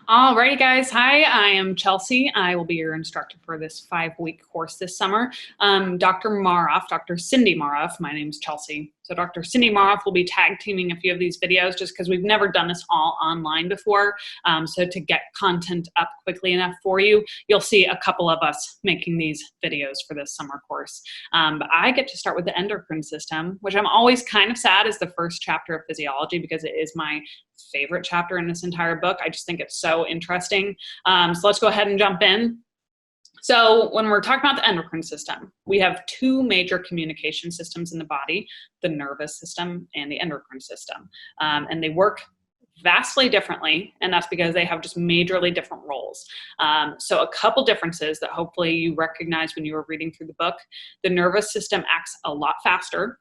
Alrighty, guys. Hi, I am Chelsea. I will be your instructor for this 5-week course this summer. Dr. Maroff, Dr. Cindy Maroff, my name's Chelsea. So Dr. Cindy Maroff will be tag teaming a few of these videos just because we've never done this all online before. So to get content up quickly enough for you, you'll see a couple of us making these videos for this summer course. But I get to start with the endocrine system, which I'm always kind of sad is the first chapter of physiology because it is my favorite chapter in this entire book. I just think it's so interesting. So let's go ahead and jump in. So when we're talking about the endocrine system, we have two major communication systems in the body, the nervous system and the endocrine system. And they work vastly differently, and that's because they have just majorly different roles. So a couple differences that hopefully you recognize when you were reading through the book. The nervous system acts a lot faster.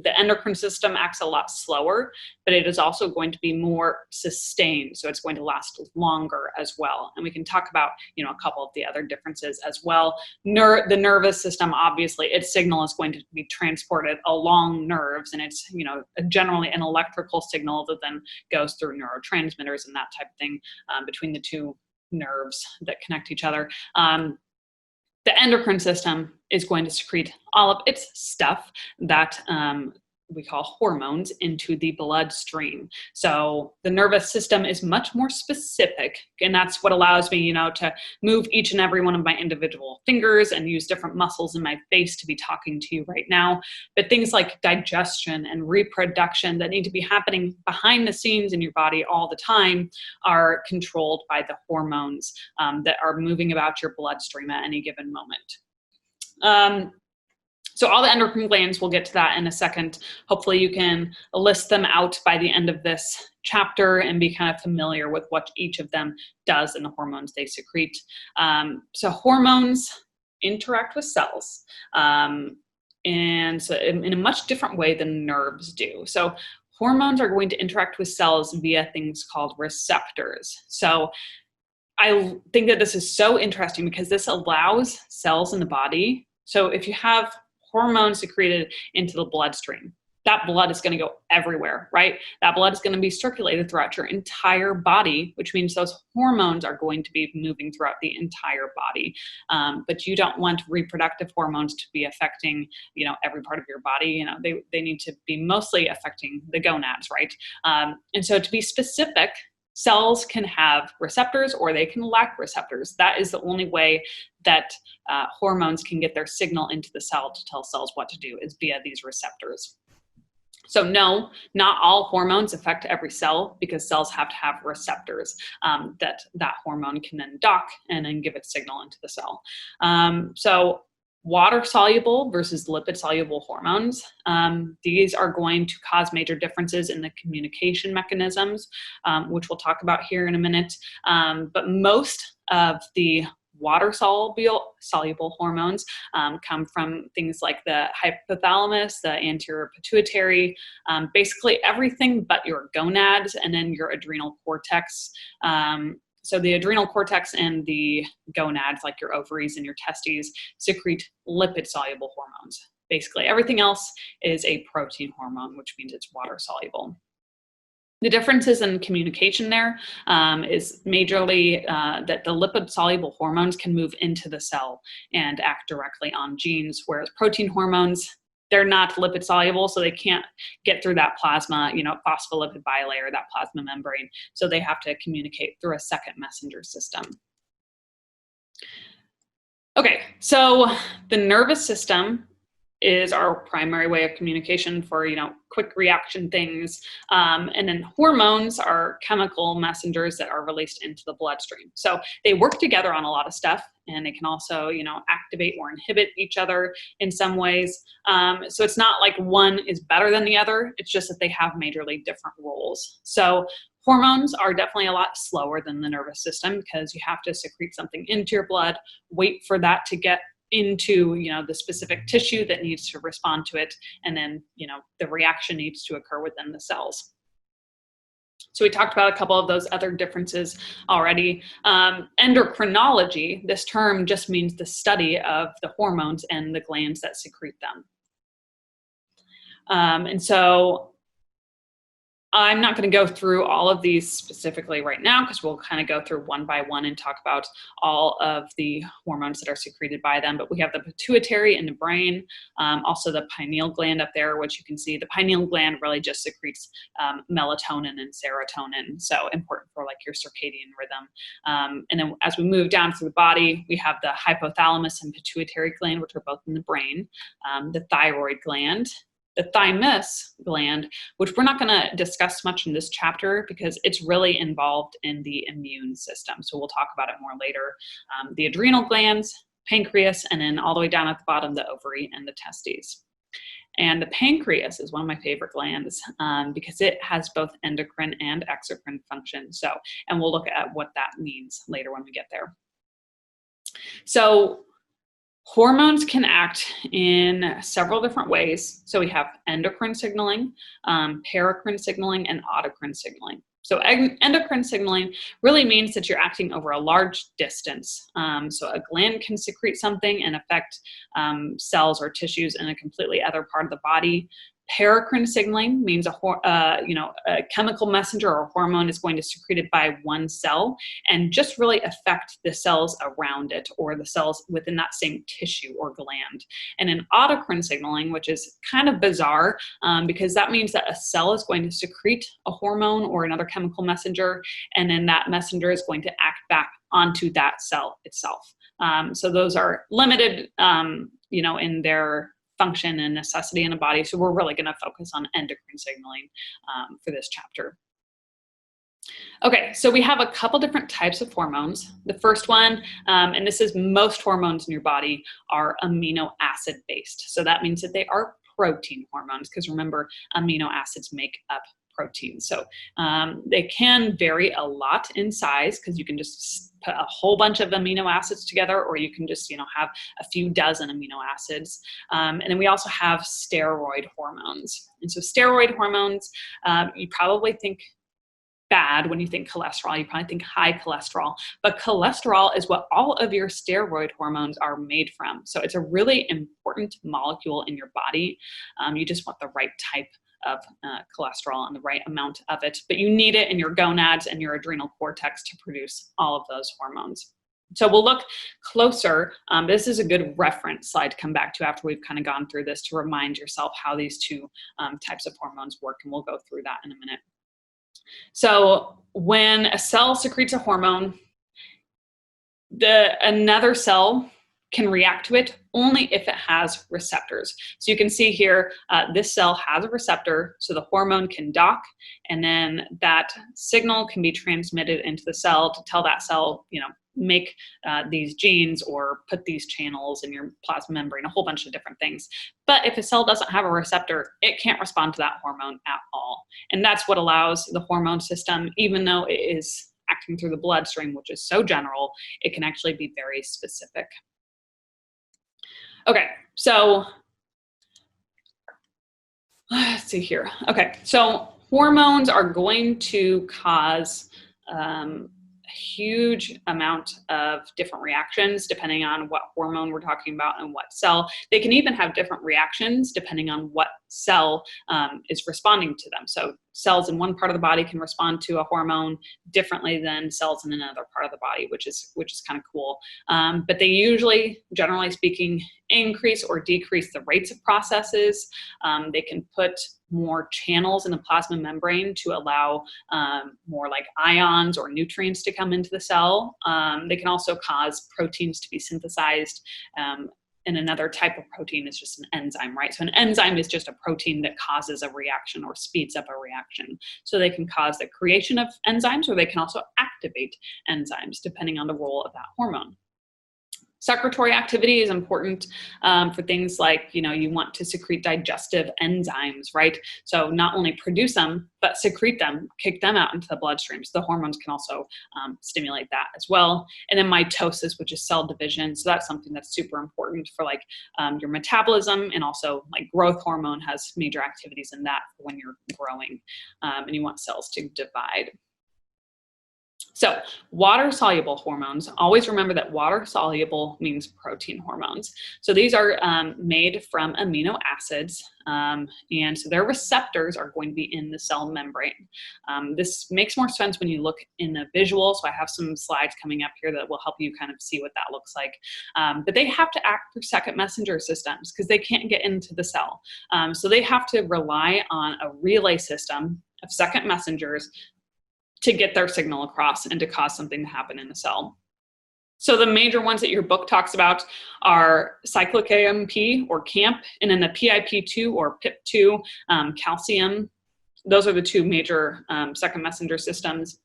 The endocrine system acts a lot slower, but it is also going to be more sustained. So it's going to last longer as well. And we can talk about, a couple of the other differences as well. The nervous system, obviously, its signal is going to be transported along nerves, and it's, generally an electrical signal that then goes through neurotransmitters and that type of thing between the two nerves that connect each other. The endocrine system is going to secrete all of its stuff that we call hormones into the bloodstream. So the nervous system is much more specific, and that's what allows me, to move each and every one of my individual fingers and use different muscles in my face to be talking to you right now. But things like digestion and reproduction that need to be happening behind the scenes in your body all the time are controlled by the hormones that are moving about your bloodstream at any given moment. So all the endocrine glands, we'll get to that in a second. Hopefully you can list them out by the end of this chapter and be kind of familiar with what each of them does and the hormones they secrete. So hormones interact with cells, and so in a much different way than nerves do. So hormones are going to interact with cells via things called receptors. So I think that this is so interesting because this allows cells in the body. So if you have hormones secreted into the bloodstream, that blood is going to go everywhere, right? That blood is going to be circulated throughout your entire body, which means those hormones are going to be moving throughout the entire body. But you don't want reproductive hormones to be affecting, every part of your body. They need to be mostly affecting the gonads, right? And so to be specific, cells can have receptors or they can lack receptors. That is the only way that hormones can get their signal into the cell to tell cells what to do, is via these receptors. So no, not all hormones affect every cell because cells have to have receptors that hormone can then dock and then give its signal into the cell. So water-soluble versus lipid-soluble hormones. These are going to cause major differences in the communication mechanisms, which we'll talk about here in a minute. But most of the water-soluble hormones come from things like the hypothalamus, the anterior pituitary, basically everything but your gonads and then your adrenal cortex. So the adrenal cortex and the gonads, like your ovaries and your testes, secrete lipid-soluble hormones. Basically, everything else is a protein hormone, which means it's water-soluble. The differences in communication there is majorly that the lipid-soluble hormones can move into the cell and act directly on genes, whereas protein hormones, they're not lipid soluble, so they can't get through that plasma, phospholipid bilayer, that plasma membrane. So they have to communicate through a second messenger system. Okay, so the nervous system is our primary way of communication for, quick reaction things. And then hormones are chemical messengers that are released into the bloodstream. So they work together on a lot of stuff, and they can also, activate or inhibit each other in some ways. So it's not like one is better than the other. It's just that they have majorly different roles. So hormones are definitely a lot slower than the nervous system because you have to secrete something into your blood, wait for that to get into the specific tissue that needs to respond to it, and then the reaction needs to occur within the cells. So we talked about a couple of those other differences already. Endocrinology, this term just means the study of the hormones and the glands that secrete them. And so I'm not going to go through all of these specifically right now because we'll kind of go through one by one and talk about all of the hormones that are secreted by them. But we have the pituitary in the brain, also the pineal gland up there, which you can see. The pineal gland really just secretes melatonin and serotonin, so important for like your circadian rhythm. And then as we move down through the body, we have the hypothalamus and pituitary gland, which are both in the brain, the thyroid gland, the thymus gland, which we're not going to discuss much in this chapter because it's really involved in the immune system. So we'll talk about it more later. The adrenal glands, pancreas, and then all the way down at the bottom, the ovary and the testes. And the pancreas is one of my favorite glands because it has both endocrine and exocrine function. And we'll look at what that means later when we get there. So hormones can act in several different ways. So we have endocrine signaling, paracrine signaling, and autocrine signaling. So endocrine signaling really means that you're acting over a large distance. So a gland can secrete something and affect cells or tissues in a completely other part of the body. Paracrine signaling means a chemical messenger or hormone is going to be secreted by one cell and just really affect the cells around it or the cells within that same tissue or gland. And in autocrine signaling, which is kind of bizarre because that means that a cell is going to secrete a hormone or another chemical messenger, and then that messenger is going to act back onto that cell itself. So those are limited, in their function and necessity in a body. So we're really going to focus on endocrine signaling for this chapter. Okay, so we have a couple different types of hormones. The first one, and this is most hormones in your body, are amino acid based. So that means that they are protein hormones because remember, amino acids make up protein. So they can vary a lot in size because you can just put a whole bunch of amino acids together, or you can just, have a few dozen amino acids. And then we also have steroid hormones. And so steroid hormones, you probably think bad when you think cholesterol. You probably think high cholesterol, but cholesterol is what all of your steroid hormones are made from. So it's a really important molecule in your body. You just want the right type of cholesterol and the right amount of it, but you need it in your gonads and your adrenal cortex to produce all of those hormones. So we'll look closer. This is a good reference slide to come back to after we've kind of gone through this to remind yourself how these two types of hormones work, and we'll go through that in a minute. So when a cell secretes a hormone, another cell can react to it only if it has receptors. So you can see here, this cell has a receptor, so the hormone can dock, and then that signal can be transmitted into the cell to tell that cell, make these genes or put these channels in your plasma membrane, a whole bunch of different things. But if a cell doesn't have a receptor, it can't respond to that hormone at all. And that's what allows the hormone system, even though it is acting through the bloodstream, which is so general, it can actually be very specific. Okay, so let's see here. Okay, so hormones are going to cause a huge amount of different reactions depending on what hormone we're talking about and what cell. They can even have different reactions depending on what cell is responding to them. So cells in one part of the body can respond to a hormone differently than cells in another part of the body, which is kind of cool. But they usually, generally speaking, increase or decrease the rates of processes. They can put more channels in the plasma membrane to allow more like ions or nutrients to come into the cell. They can also cause proteins to be synthesized. And another type of protein is just an enzyme, right? So an enzyme is just a protein that causes a reaction or speeds up a reaction. So they can cause the creation of enzymes, or they can also activate enzymes depending on the role of that hormone. Secretory activity is important for things like, you want to secrete digestive enzymes, right? So not only produce them, but secrete them, kick them out into the bloodstream. So the hormones can also stimulate that as well. And then mitosis, which is cell division. So that's something that's super important for like your metabolism, and also like growth hormone has major activities in that for when you're growing and you want cells to divide. So water-soluble hormones, always remember that water-soluble means protein hormones. So these are made from amino acids, and so their receptors are going to be in the cell membrane. This makes more sense when you look in a visual, so I have some slides coming up here that will help you kind of see what that looks like. But they have to act through second messenger systems because they can't get into the cell. So they have to rely on a relay system of second messengers to get their signal across and to cause something to happen in the cell. So the major ones that your book talks about are cyclic AMP or CAMP, and then the PIP2 or PIP2, calcium. Those are the two major second messenger systems.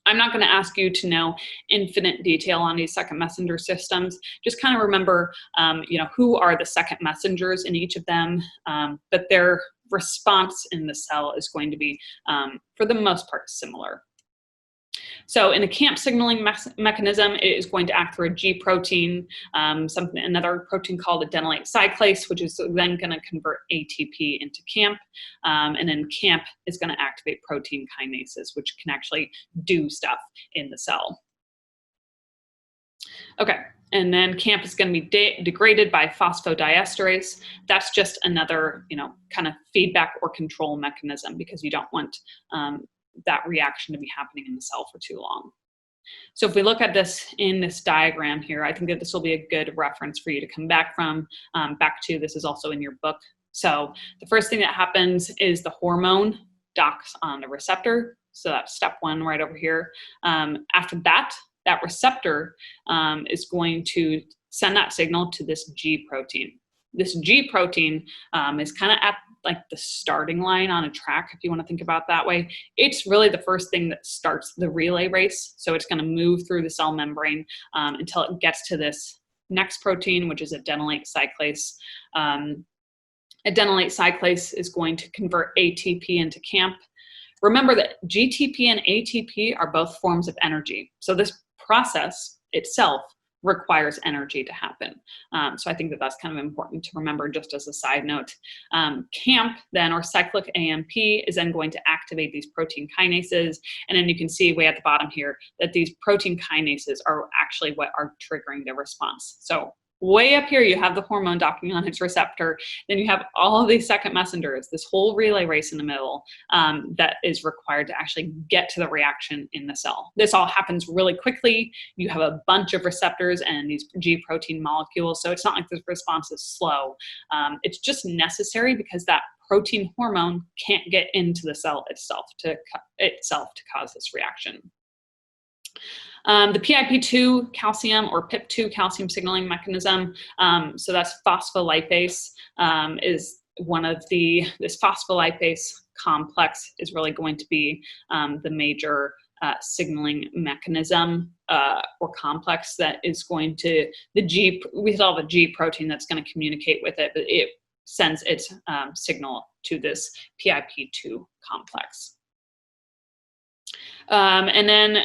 I'm not going to ask you to know infinite detail on these second messenger systems. Just kind of remember, who are the second messengers in each of them, but their response in the cell is going to be, for the most part, similar. So in a CAMP signaling mechanism, it is going to act through a G protein, another protein called adenylate cyclase, which is then going to convert ATP into CAMP. And then CAMP is going to activate protein kinases, which can actually do stuff in the cell. Okay, and then CAMP is going to be degraded by phosphodiesterase. That's just another, kind of feedback or control mechanism because you don't want that reaction to be happening in the cell for too long. So if we look at this in this diagram here, I think that this will be a good reference for you to come back from, back to. This is also in your book. So the first thing that happens is the hormone docks on the receptor. So that's step one right over here. After that, that receptor is going to send that signal to this G protein. This G protein is kind of at like the starting line on a track, if you want to think about it that way. It's really the first thing that starts the relay race. So it's going to move through the cell membrane until it gets to this next protein, which is adenylate cyclase. Adenylate cyclase is going to convert ATP into CAMP. Remember that GTP and ATP are both forms of energy. So this process itself requires energy to happen. So I think that that's kind of important to remember just as a side note. CAMP then, or cyclic AMP, is then going to activate these protein kinases. And then you can see way at the bottom here that these protein kinases are actually what are triggering the response. So way up here, you have the hormone docking on its receptor. Then you have all of these second messengers, this whole relay race in the middle that is required to actually get to the reaction in the cell. This all happens really quickly. You have a bunch of receptors and these G protein molecules. So it's not like the response is slow. It's just necessary because that protein hormone can't get into the cell itself to cause this reaction. The PIP2 calcium or PIP2 calcium signaling mechanism, so that's phospholipase, is one of this phospholipase complex is really going to be the major signaling mechanism or complex that is going to, we still have a G protein that's going to communicate with it, but it sends its signal to this PIP2 complex. And then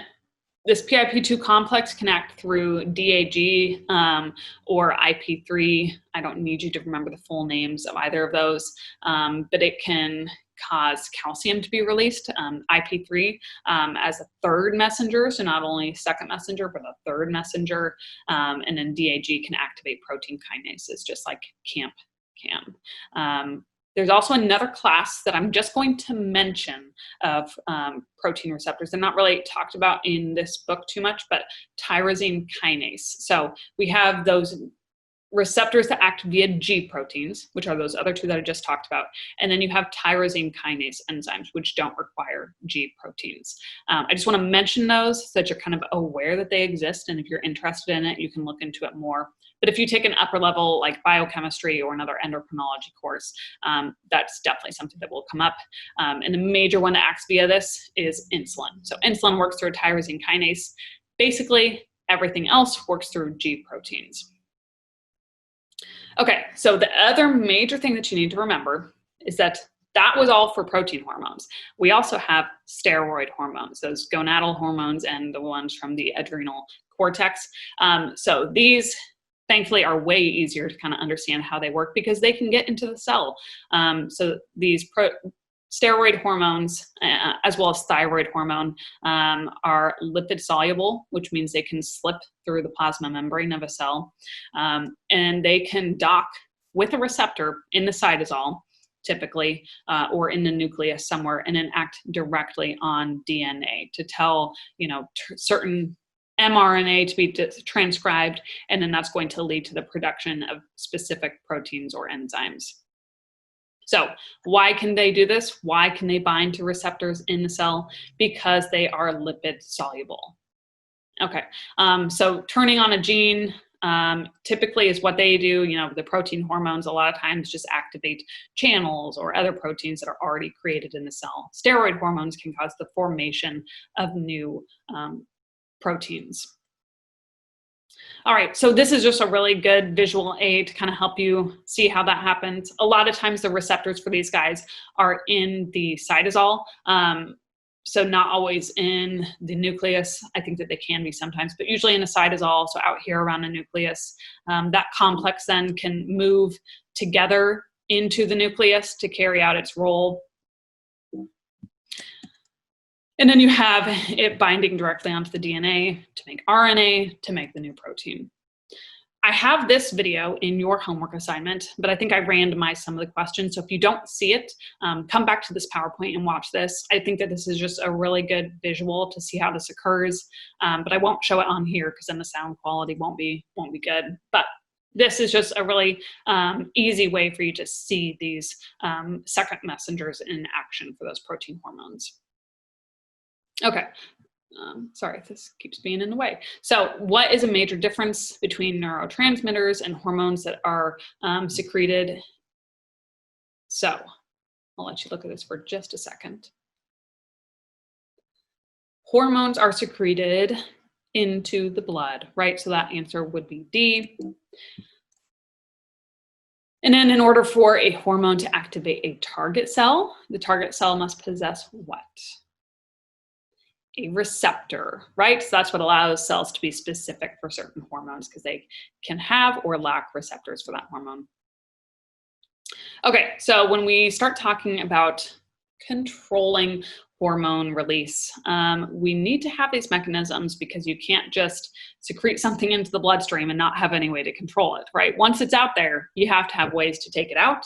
this PIP2 complex can act through DAG or IP3. I don't need you to remember the full names of either of those, but it can cause calcium to be released, IP3, as a third messenger, so not only second messenger, but a third messenger, and then DAG can activate protein kinases, just like CAMP can. There's also another class that I'm just going to mention of protein receptors. They're not really talked about in this book too much, but tyrosine kinase. So we have those receptors that act via G proteins, which are those other two that I just talked about. And then you have tyrosine kinase enzymes, which don't require G proteins. I just want to mention those so that you're kind of aware that they exist. And if you're interested in it, you can look into it more. But if you take an upper level like biochemistry or another endocrinology course, that's definitely something that will come up. And the major one that acts via this is insulin. So insulin works through a tyrosine kinase. Basically, everything else works through G proteins. Okay, so the other major thing that you need to remember is that that was all for protein hormones. We also have steroid hormones, those gonadal hormones and the ones from the adrenal cortex. So these thankfully are way easier to kind of understand how they work because they can get into the cell. So these steroid hormones, as well as thyroid hormone, are lipid soluble, which means they can slip through the plasma membrane of a cell, and they can dock with a receptor in the cytosol, typically, or in the nucleus somewhere, and then act directly on DNA to tell, certain mRNA to be transcribed, and then that's going to lead to the production of specific proteins or enzymes. So why can they do this? Why can they bind to receptors in the cell? Because they are lipid soluble. Okay, so turning on a gene typically is what they do. The protein hormones a lot of times just activate channels or other proteins that are already created in the cell. Steroid hormones can cause the formation of new proteins. All right, so this is just a really good visual aid to kind of help you see how that happens. A lot of times the receptors for these guys are in the cytosol, so not always in the nucleus. I think that they can be sometimes, but usually in the cytosol, so out here around the nucleus. That complex then can move together into the nucleus to carry out its role. And then you have it binding directly onto the DNA to make RNA to make the new protein. I have this video in your homework assignment, but I think I randomized some of the questions. So if you don't see it, come back to this PowerPoint and watch this. I think that this is just a really good visual to see how this occurs, but I won't show it on here because then the sound quality won't be good. But this is just a really easy way for you to see these second messengers in action for those protein hormones. Okay, sorry, this keeps being in the way. So what is a major difference between neurotransmitters and hormones that are secreted? So I'll let you look at this for just a second. Hormones are secreted into the blood, right? So that answer would be D. And then in order for a hormone to activate a target cell, the target cell must possess what? A receptor, right? So that's what allows cells to be specific for certain hormones, because they can have or lack receptors for that hormone. Okay, so when we start talking about controlling hormone release, we need to have these mechanisms, because you can't just secrete something into the bloodstream and not have any way to control it, right? Once it's out there, you have to have ways to take it out.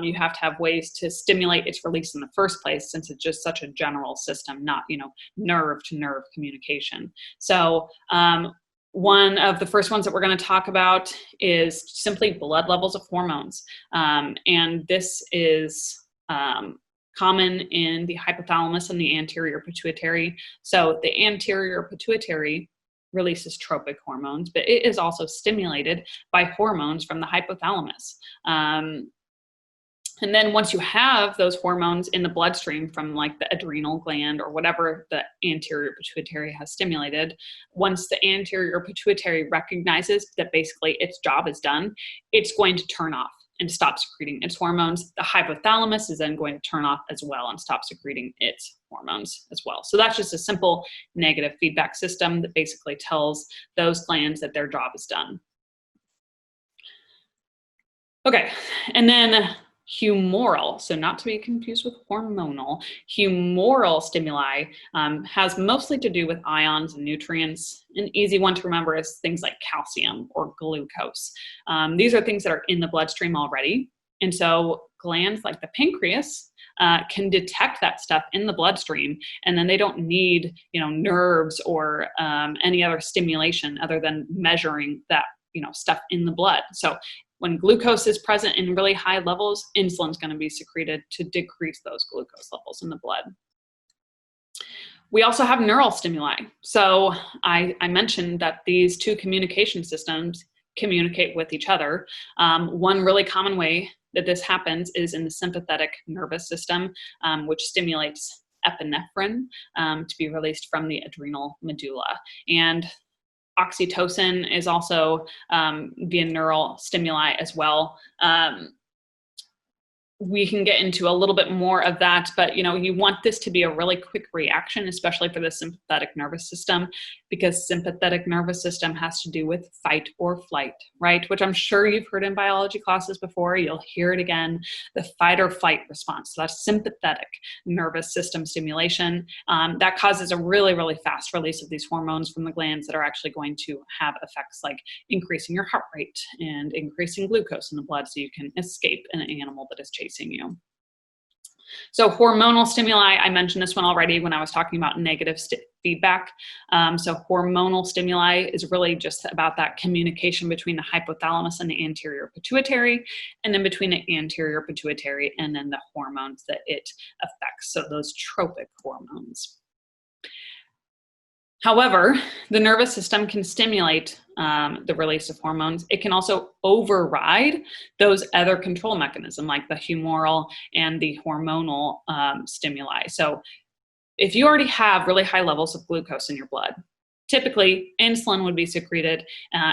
You have to have ways to stimulate its release in the first place, since it's just such a general system, not, nerve to nerve communication. So one of the first ones that we're going to talk about is simply blood levels of hormones. And this is common in the hypothalamus and the anterior pituitary. So the anterior pituitary releases tropic hormones, but it is also stimulated by hormones from the hypothalamus. And then once you have those hormones in the bloodstream from like the adrenal gland or whatever the anterior pituitary has stimulated, once the anterior pituitary recognizes that basically its job is done, it's going to turn off and stop secreting its hormones. The hypothalamus is then going to turn off as well and stop secreting its hormones as well. So that's just a simple negative feedback system that basically tells those glands that their job is done. Okay, and then humoral, so not to be confused with hormonal, humoral stimuli has mostly to do with ions and nutrients. An easy one to remember is things like calcium or glucose. These are things that are in the bloodstream already. And so glands like the pancreas can detect that stuff in the bloodstream, and then they don't need, nerves or any other stimulation other than measuring that, stuff in the blood. So when glucose is present in really high levels, insulin is going to be secreted to decrease those glucose levels in the blood. We also have neural stimuli. So I mentioned that these two communication systems communicate with each other. One really common way that this happens is in the sympathetic nervous system, which stimulates epinephrine to be released from the adrenal medulla. And oxytocin is also via neural stimuli as well. We can get into a little bit more of that, but you want this to be a really quick reaction, especially for the sympathetic nervous system. because sympathetic nervous system has to do with fight or flight, right? Which I'm sure you've heard in biology classes before. You'll hear it again, the fight or flight response. So that's sympathetic nervous system stimulation. That causes a really, really fast release of these hormones from the glands that are actually going to have effects like increasing your heart rate and increasing glucose in the blood so you can escape an animal that is chasing you. So hormonal stimuli, I mentioned this one already when I was talking about negative feedback. So hormonal stimuli is really just about that communication between the hypothalamus and the anterior pituitary, and then between the anterior pituitary and then the hormones that it affects, so those tropic hormones. However, the nervous system can stimulate the release of hormones. It can also override those other control mechanisms like the humoral and the hormonal stimuli. So if you already have really high levels of glucose in your blood, typically insulin would be secreted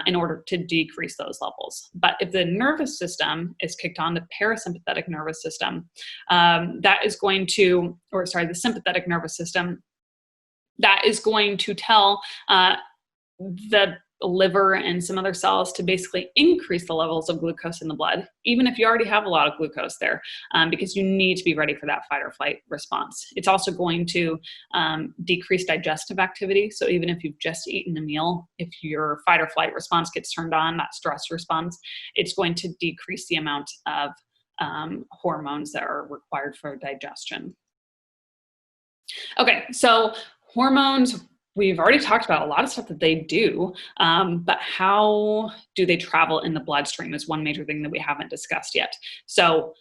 in order to decrease those levels. But if the nervous system is kicked on, the parasympathetic nervous system, the sympathetic nervous system, that is going to tell the liver and some other cells to basically increase the levels of glucose in the blood, even if you already have a lot of glucose there, because you need to be ready for that fight or flight response. It's also going to decrease digestive activity. So even if you've just eaten a meal, if your fight or flight response gets turned on, that stress response, it's going to decrease the amount of hormones that are required for digestion. Okay, so hormones, we've already talked about a lot of stuff that they do, but how do they travel in the bloodstream is one major thing that we haven't discussed yet. So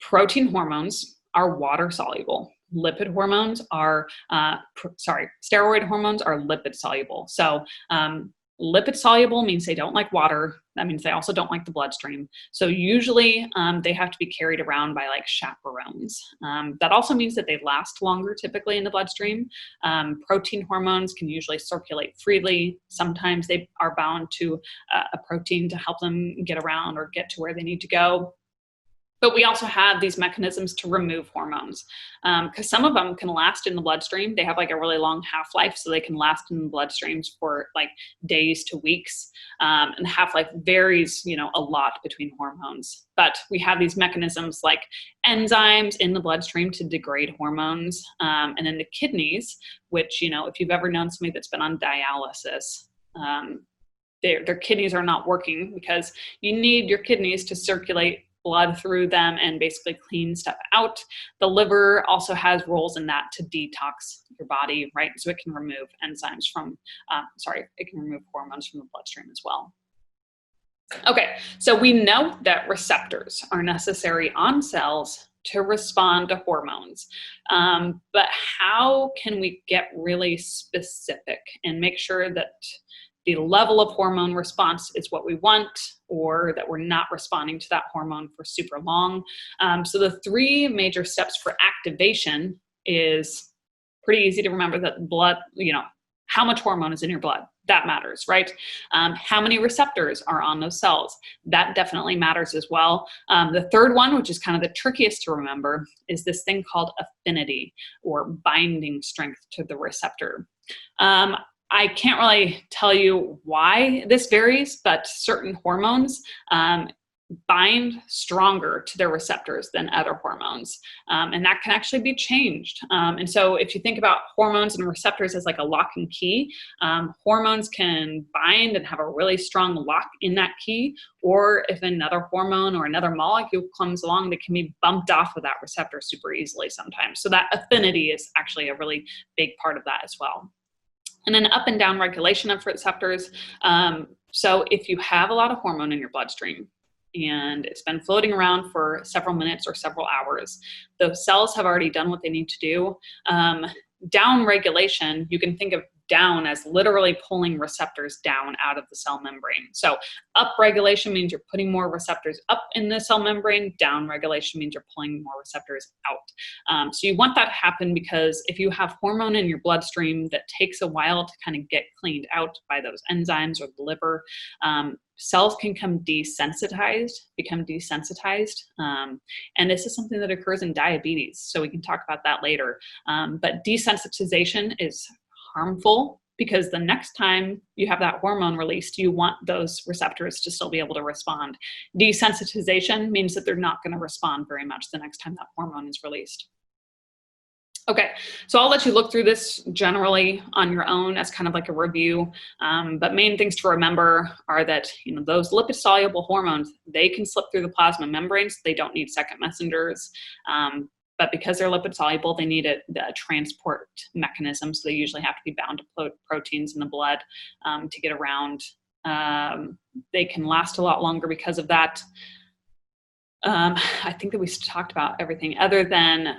protein hormones are water soluble. Lipid hormones are, steroid hormones are lipid soluble. So lipid soluble means they don't like water. That means they also don't like the bloodstream. So usually they have to be carried around by like chaperones. That also means that they last longer typically in the bloodstream. Protein hormones can usually circulate freely. Sometimes they are bound to a protein to help them get around or get to where they need to go. But we also have these mechanisms to remove hormones because some of them can last in the bloodstream. They have like a really long half-life, so they can last in the bloodstreams for like days to weeks. And the half-life varies, a lot between hormones. But we have these mechanisms like enzymes in the bloodstream to degrade hormones. And then the kidneys, which, if you've ever known somebody that's been on dialysis, their kidneys are not working because you need your kidneys to circulate blood through them and basically clean stuff out. The liver also has roles in that to detox your body, right? So it can remove enzymes from, it can remove hormones from the bloodstream as well. Okay, so we know that receptors are necessary on cells to respond to hormones. But how can we get really specific and make sure that the level of hormone response is what we want, or that we're not responding to that hormone for super long? So the three major steps for activation is pretty easy to remember. That blood, how much hormone is in your blood, that matters, right? How many receptors are on those cells, that definitely matters as well. The third one, which is kind of the trickiest to remember, is this thing called affinity or binding strength to the receptor. I can't really tell you why this varies, but certain hormones bind stronger to their receptors than other hormones. And that can actually be changed. And so if you think about hormones and receptors as like a lock and key, hormones can bind and have a really strong lock in that key. Or if another hormone or another molecule comes along, that can be bumped off of that receptor super easily sometimes. So that affinity is actually a really big part of that as well. And then up and down regulation of receptors. So if you have a lot of hormone in your bloodstream and it's been floating around for several minutes or several hours, those cells have already done what they need to do. Down regulation, you can think of down as literally pulling receptors down out of the cell membrane. So up regulation means you're putting more receptors up in the cell membrane. Down regulation means you're pulling more receptors out. So you want that to happen because if you have hormone in your bloodstream that takes a while to kind of get cleaned out by those enzymes or the liver, cells can become desensitized. And this is something that occurs in diabetes. So we can talk about that later. But desensitization is harmful because the next time you have that hormone released, you want those receptors to still be able to respond. Desensitization means that they're not going to respond very much the next time that hormone is released. Okay, so I'll let you look through this generally on your own as kind of like a review, but main things to remember are that, you know, those lipid-soluble hormones, they can slip through the plasma membranes. They don't need second messengers, but because they're lipid-soluble, they need a transport mechanism, so they usually have to be bound to proteins in the blood to get around. They can last a lot longer because of that. I think that we talked about everything other than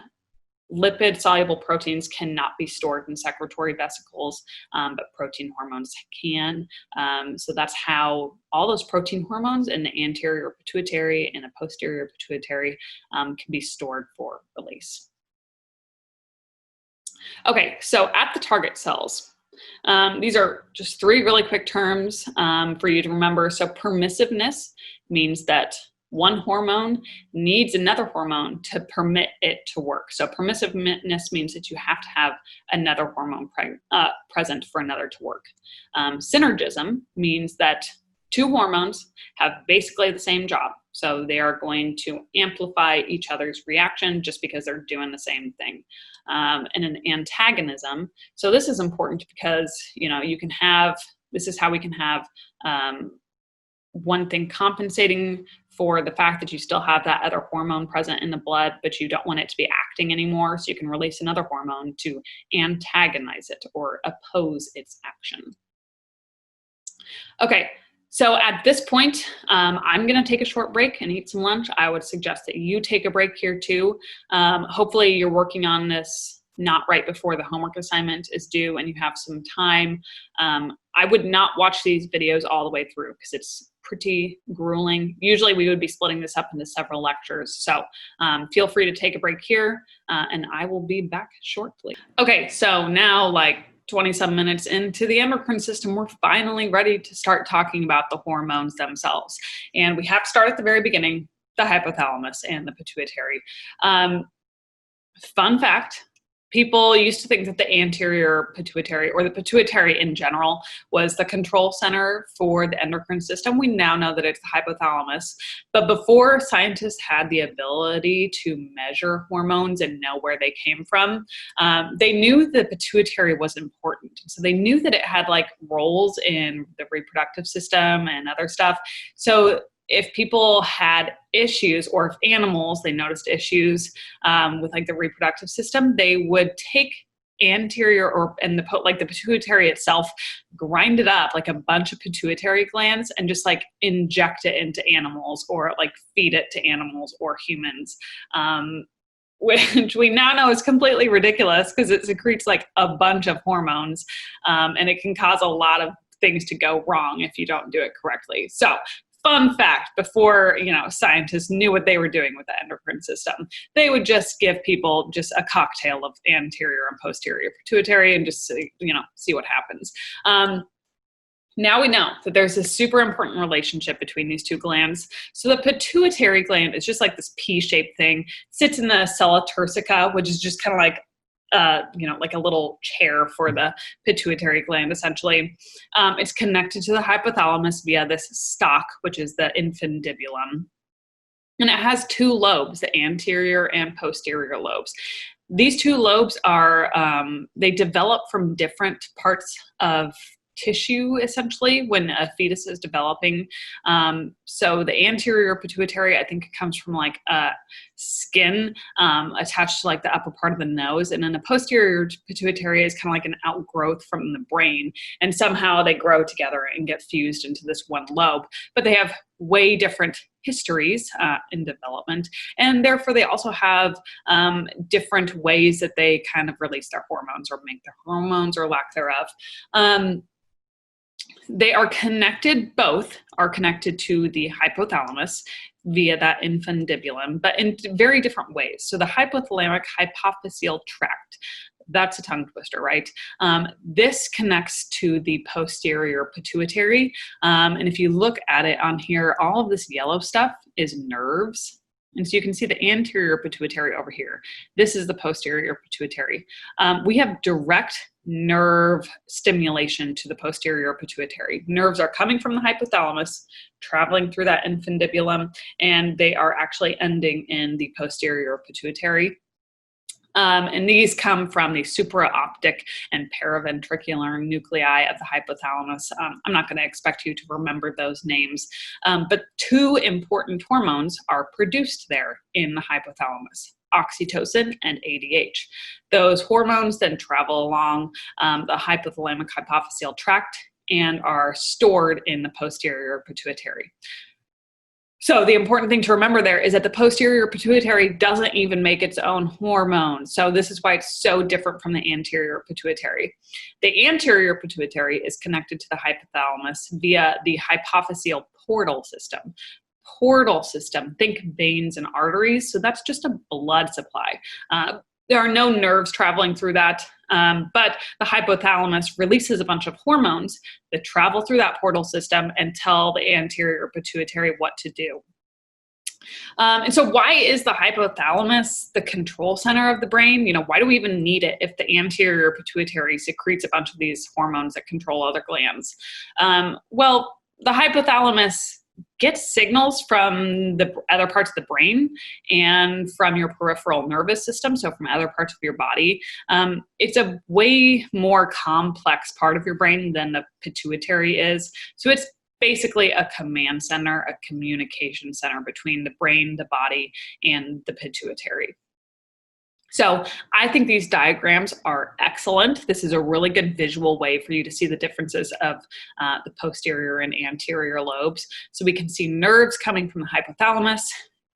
lipid-soluble proteins cannot be stored in secretory vesicles, but protein hormones can. So that's how all those protein hormones in the anterior pituitary and the posterior pituitary can be stored for release. Okay, so at the target cells, these are just 3 really quick terms for you to remember. So permissiveness means that one hormone needs another hormone to permit it to work. So permissiveness means that you have to have another hormone present for another to work. Synergism means that 2 hormones have basically the same job. So they are going to amplify each other's reaction just because they're doing the same thing. And an antagonism. So this is important because, you know, you can have, this is how we can have one thing compensating for the fact that you still have that other hormone present in the blood, but you don't want it to be acting anymore. So you can release another hormone to antagonize it or oppose its action. Okay, so at this point, I'm gonna take a short break and eat some lunch. I would suggest that you take a break here too. Hopefully you're working on this not right before the homework assignment is due and you have some time. I would not watch these videos all the way through because it's pretty grueling. Usually we would be splitting this up into several lectures. So feel free to take a break here and I will be back shortly. Okay, so now like 20-some minutes into the endocrine system, we're finally ready to start talking about the hormones themselves. And we have to start at the very beginning, the hypothalamus and the pituitary. Fun fact, people used to think that the anterior pituitary, or the pituitary in general, was the control center for the endocrine system. We now know that it's the hypothalamus. But before scientists had the ability to measure hormones and know where they came from, they knew the pituitary was important. So they knew that it had like roles in the reproductive system and other stuff. So if people had issues, or if animals, they noticed issues with like the reproductive system, they would take anterior and the pituitary itself, grind it up like a bunch of pituitary glands and just like inject it into animals or like feed it to animals or humans. Which we now know is completely ridiculous because it secretes like a bunch of hormones and it can cause a lot of things to go wrong if you don't do it correctly. So fun fact, before, you know, scientists knew what they were doing with the endocrine system, they would just give people just a cocktail of anterior and posterior pituitary and just, you know, see what happens. Now we know that there's a super important relationship between these 2 glands. So the pituitary gland is just like this P-shaped thing, sits in the sella turcica, which is just kind of like you know, like a little chair for the pituitary gland, essentially. It's connected to the hypothalamus via this stalk, which is the infundibulum. And it has 2 lobes, the anterior and posterior lobes. These 2 lobes are, they develop from different parts of tissue, essentially, when a fetus is developing. So the anterior pituitary, I think it comes from like skin attached to like the upper part of the nose. And then the posterior pituitary is kind of like an outgrowth from the brain. And somehow they grow together and get fused into this one lobe. But they have way different histories in development. And therefore they also have different ways that they kind of release their hormones or make their hormones or lack thereof. They are connected, both are connected to the hypothalamus via that infundibulum, but in very different ways. So the hypothalamic hypophyseal tract, that's a tongue twister, right? This connects to the posterior pituitary. And if you look at it on here, all of this yellow stuff is nerves. And so you can see the anterior pituitary over here. This is the posterior pituitary. We have direct nerve stimulation to the posterior pituitary. Nerves are coming from the hypothalamus, traveling through that infundibulum, and they are actually ending in the posterior pituitary. And these come from the supraoptic and paraventricular nuclei of the hypothalamus. I'm not going to expect you to remember those names, but two important hormones are produced there in the hypothalamus: oxytocin and ADH. Those hormones then travel along the hypothalamic hypophyseal tract and are stored in the posterior pituitary. So the important thing to remember there is that the posterior pituitary doesn't even make its own hormone. So this is why it's so different from the anterior pituitary. The anterior pituitary is connected to the hypothalamus via the hypophyseal portal system. Portal system, think veins and arteries. So that's just a blood supply. There are no nerves traveling through that, but the hypothalamus releases a bunch of hormones that travel through that portal system and tell the anterior pituitary what to do. And so why is the hypothalamus the control center of the brain? Why do we even need it if the anterior pituitary secretes a bunch of these hormones that control other glands? Well, the hypothalamus gets signals from the other parts of the brain and from your peripheral nervous system, so from other parts of your body. It's a way more complex part of your brain than the pituitary is. So it's basically a command center, a communication center between the brain, the body, and the pituitary. So I think these diagrams are excellent. This is a really good visual way for you to see the differences of the posterior and anterior lobes. So we can see nerves coming from the hypothalamus,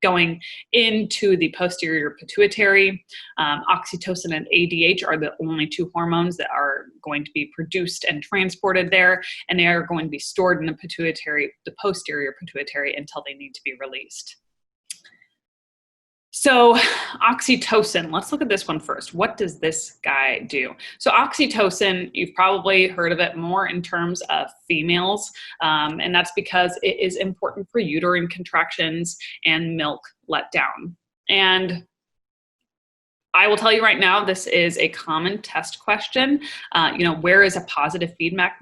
going into the posterior pituitary. Oxytocin and ADH are the only two hormones that are going to be produced and transported there, and they are going to be stored in the pituitary, the posterior pituitary, until they need to be released. So oxytocin, let's look at this one first. What does this guy do? So oxytocin, you've probably heard of it more in terms of females, and that's because it is important for uterine contractions and milk letdown. And I will tell you right now, this is a common test question. Where is a positive feedback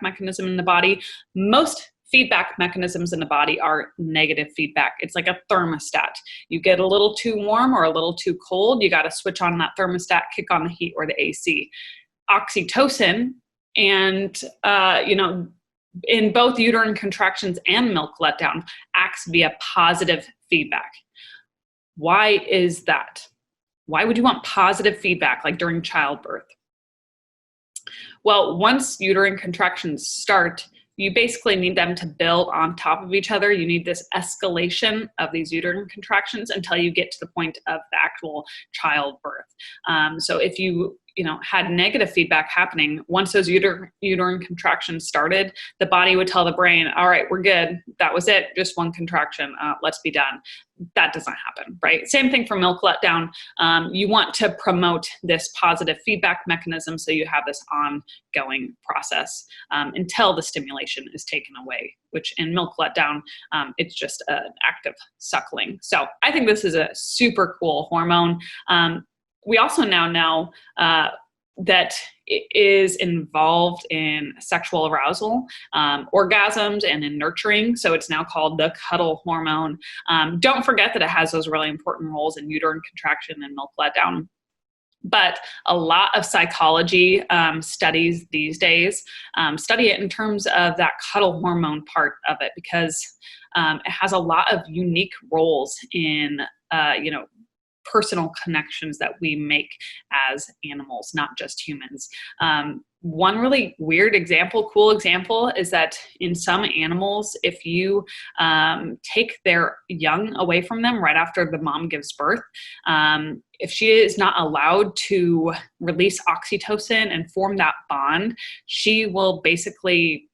mechanism in the body? Most feedback mechanisms in the body are negative feedback. It's like a thermostat. You get a little too warm or a little too cold, you got to switch on that thermostat, kick on the heat or the AC. Oxytocin and, in both uterine contractions and milk letdown acts via positive feedback. Why is that? Why would you want positive feedback like during childbirth? Well, once uterine contractions start, you basically need them to build on top of each other. You need this escalation of these uterine contractions until you get to the point of the actual childbirth. So if you had negative feedback happening, once those uterine contractions started, the body would tell the brain, all right, we're good. That was it. Just one contraction. Let's be done. That doesn't happen, right? Same thing for milk letdown. You want to promote this positive feedback mechanism so you have this ongoing process until the stimulation is taken away, which in milk letdown, it's just an active suckling. So I think this is a super cool hormone. We also now know that it is involved in sexual arousal, orgasms, and in nurturing. So it's now called the cuddle hormone. Don't forget that it has those really important roles in uterine contraction and milk letdown. But a lot of psychology studies these days study it in terms of that cuddle hormone part of it, because it has a lot of unique roles in, personal connections that we make as animals, not just humans. One really weird example, cool example, is that in some animals, if you take their young away from them right after the mom gives birth, if she is not allowed to release oxytocin and form that bond, she will basically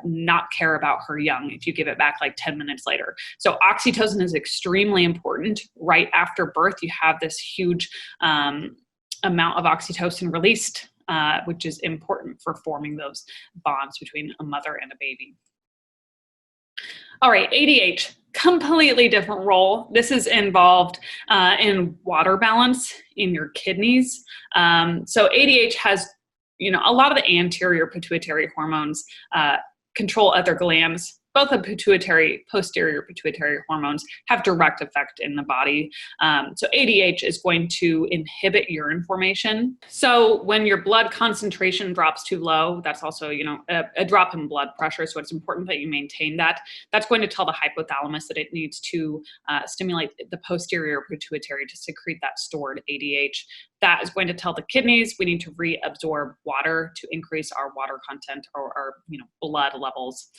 not care about her young if you give it back like 10 minutes later. So oxytocin is extremely important. Right after birth, you have this huge amount of oxytocin released, which is important for forming those bonds between a mother and a baby. All right, ADH. Completely different role. This is involved in water balance in your kidneys. So ADH has, a lot of the anterior pituitary hormones control other glands. Both the pituitary, posterior pituitary hormones have direct effect in the body. So ADH is going to inhibit urine formation. So when your blood concentration drops too low, that's also, a drop in blood pressure. So it's important that you maintain that. That's going to tell the hypothalamus that it needs to stimulate the posterior pituitary to secrete that stored ADH. That is going to tell the kidneys we need to reabsorb water to increase our water content or our blood levels.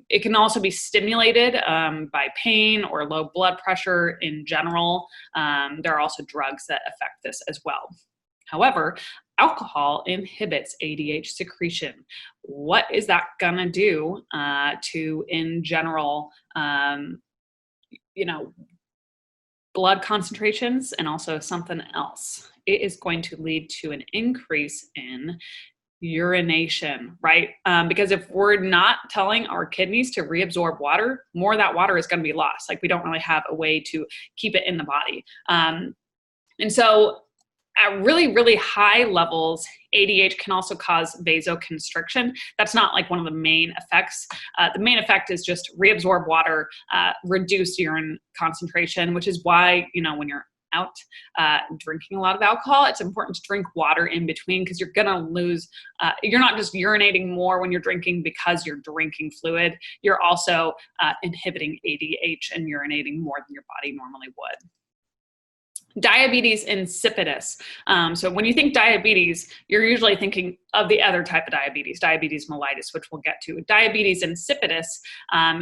It can also be stimulated by pain or low blood pressure in general. There are also drugs that affect this as well. However, alcohol inhibits ADH secretion. What is that gonna do to, in general, blood concentrations, and also something else? It is going to lead to an increase in urination, right? Because if we're not telling our kidneys to reabsorb water, more of that water is going to be lost. Like, we don't really have a way to keep it in the body. And so at really, really high levels, ADH can also cause vasoconstriction. That's not like one of the main effects. The main effect is just reabsorb water, reduce urine concentration, which is why, when you're out drinking a lot of alcohol, it's important to drink water in between, because you're going to lose, you're not just urinating more when you're drinking because you're drinking fluid, you're also inhibiting ADH and urinating more than your body normally would. Diabetes insipidus. So when you think diabetes, you're usually thinking of the other type of diabetes, diabetes mellitus, which we'll get to. Diabetes insipidus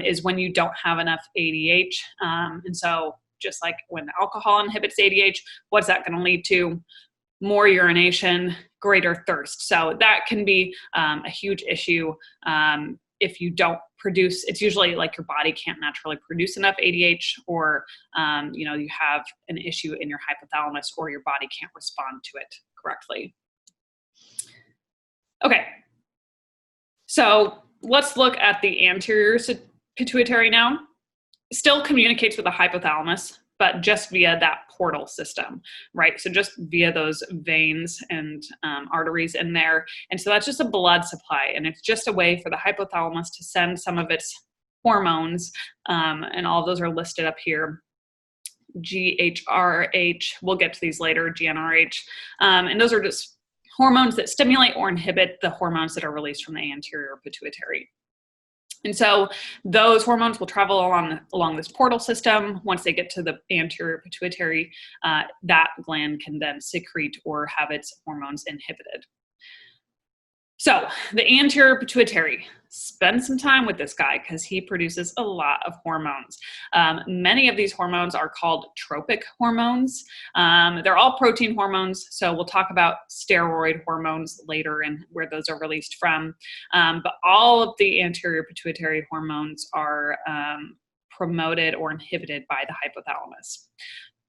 is when you don't have enough ADH. And so just like when alcohol inhibits ADH, what's that going to lead to? More urination, greater thirst. So that can be a huge issue if you don't produce. It's usually like your body can't naturally produce enough ADH, or you have an issue in your hypothalamus, or your body can't respond to it correctly. Okay, so let's look at the anterior pituitary now. Still communicates with the hypothalamus, but just via that portal system, right? So just via those veins and arteries in there. And so that's just a blood supply, and it's just a way for the hypothalamus to send some of its hormones, and all of those are listed up here. GHRH, we'll get to these later, GnRH, and those are just hormones that stimulate or inhibit the hormones that are released from the anterior pituitary. And so those hormones will travel along this portal system. Once they get to the anterior pituitary, that gland can then secrete or have its hormones inhibited. So the anterior pituitary, spend some time with this guy because he produces a lot of hormones. Many of these hormones are called tropic hormones. They're all protein hormones, so we'll talk about steroid hormones later and where those are released from. But all of the anterior pituitary hormones are promoted or inhibited by the hypothalamus.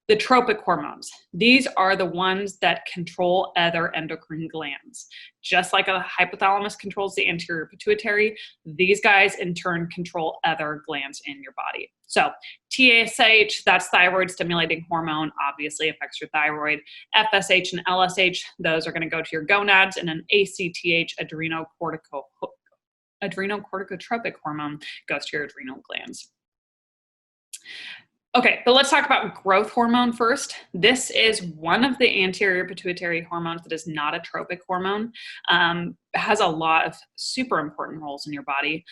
The tropic hormones, these are the ones that control other endocrine glands. Just like a hypothalamus controls the anterior pituitary, these guys in turn control other glands in your body. So TSH, that's thyroid stimulating hormone, obviously affects your thyroid. FSH and LSH, those are going to go to your gonads, and then ACTH, adrenocorticotropic hormone, goes to your adrenal glands. Okay, but let's talk about growth hormone first. This is one of the anterior pituitary hormones that is not a tropic hormone. It has a lot of super important roles in your body.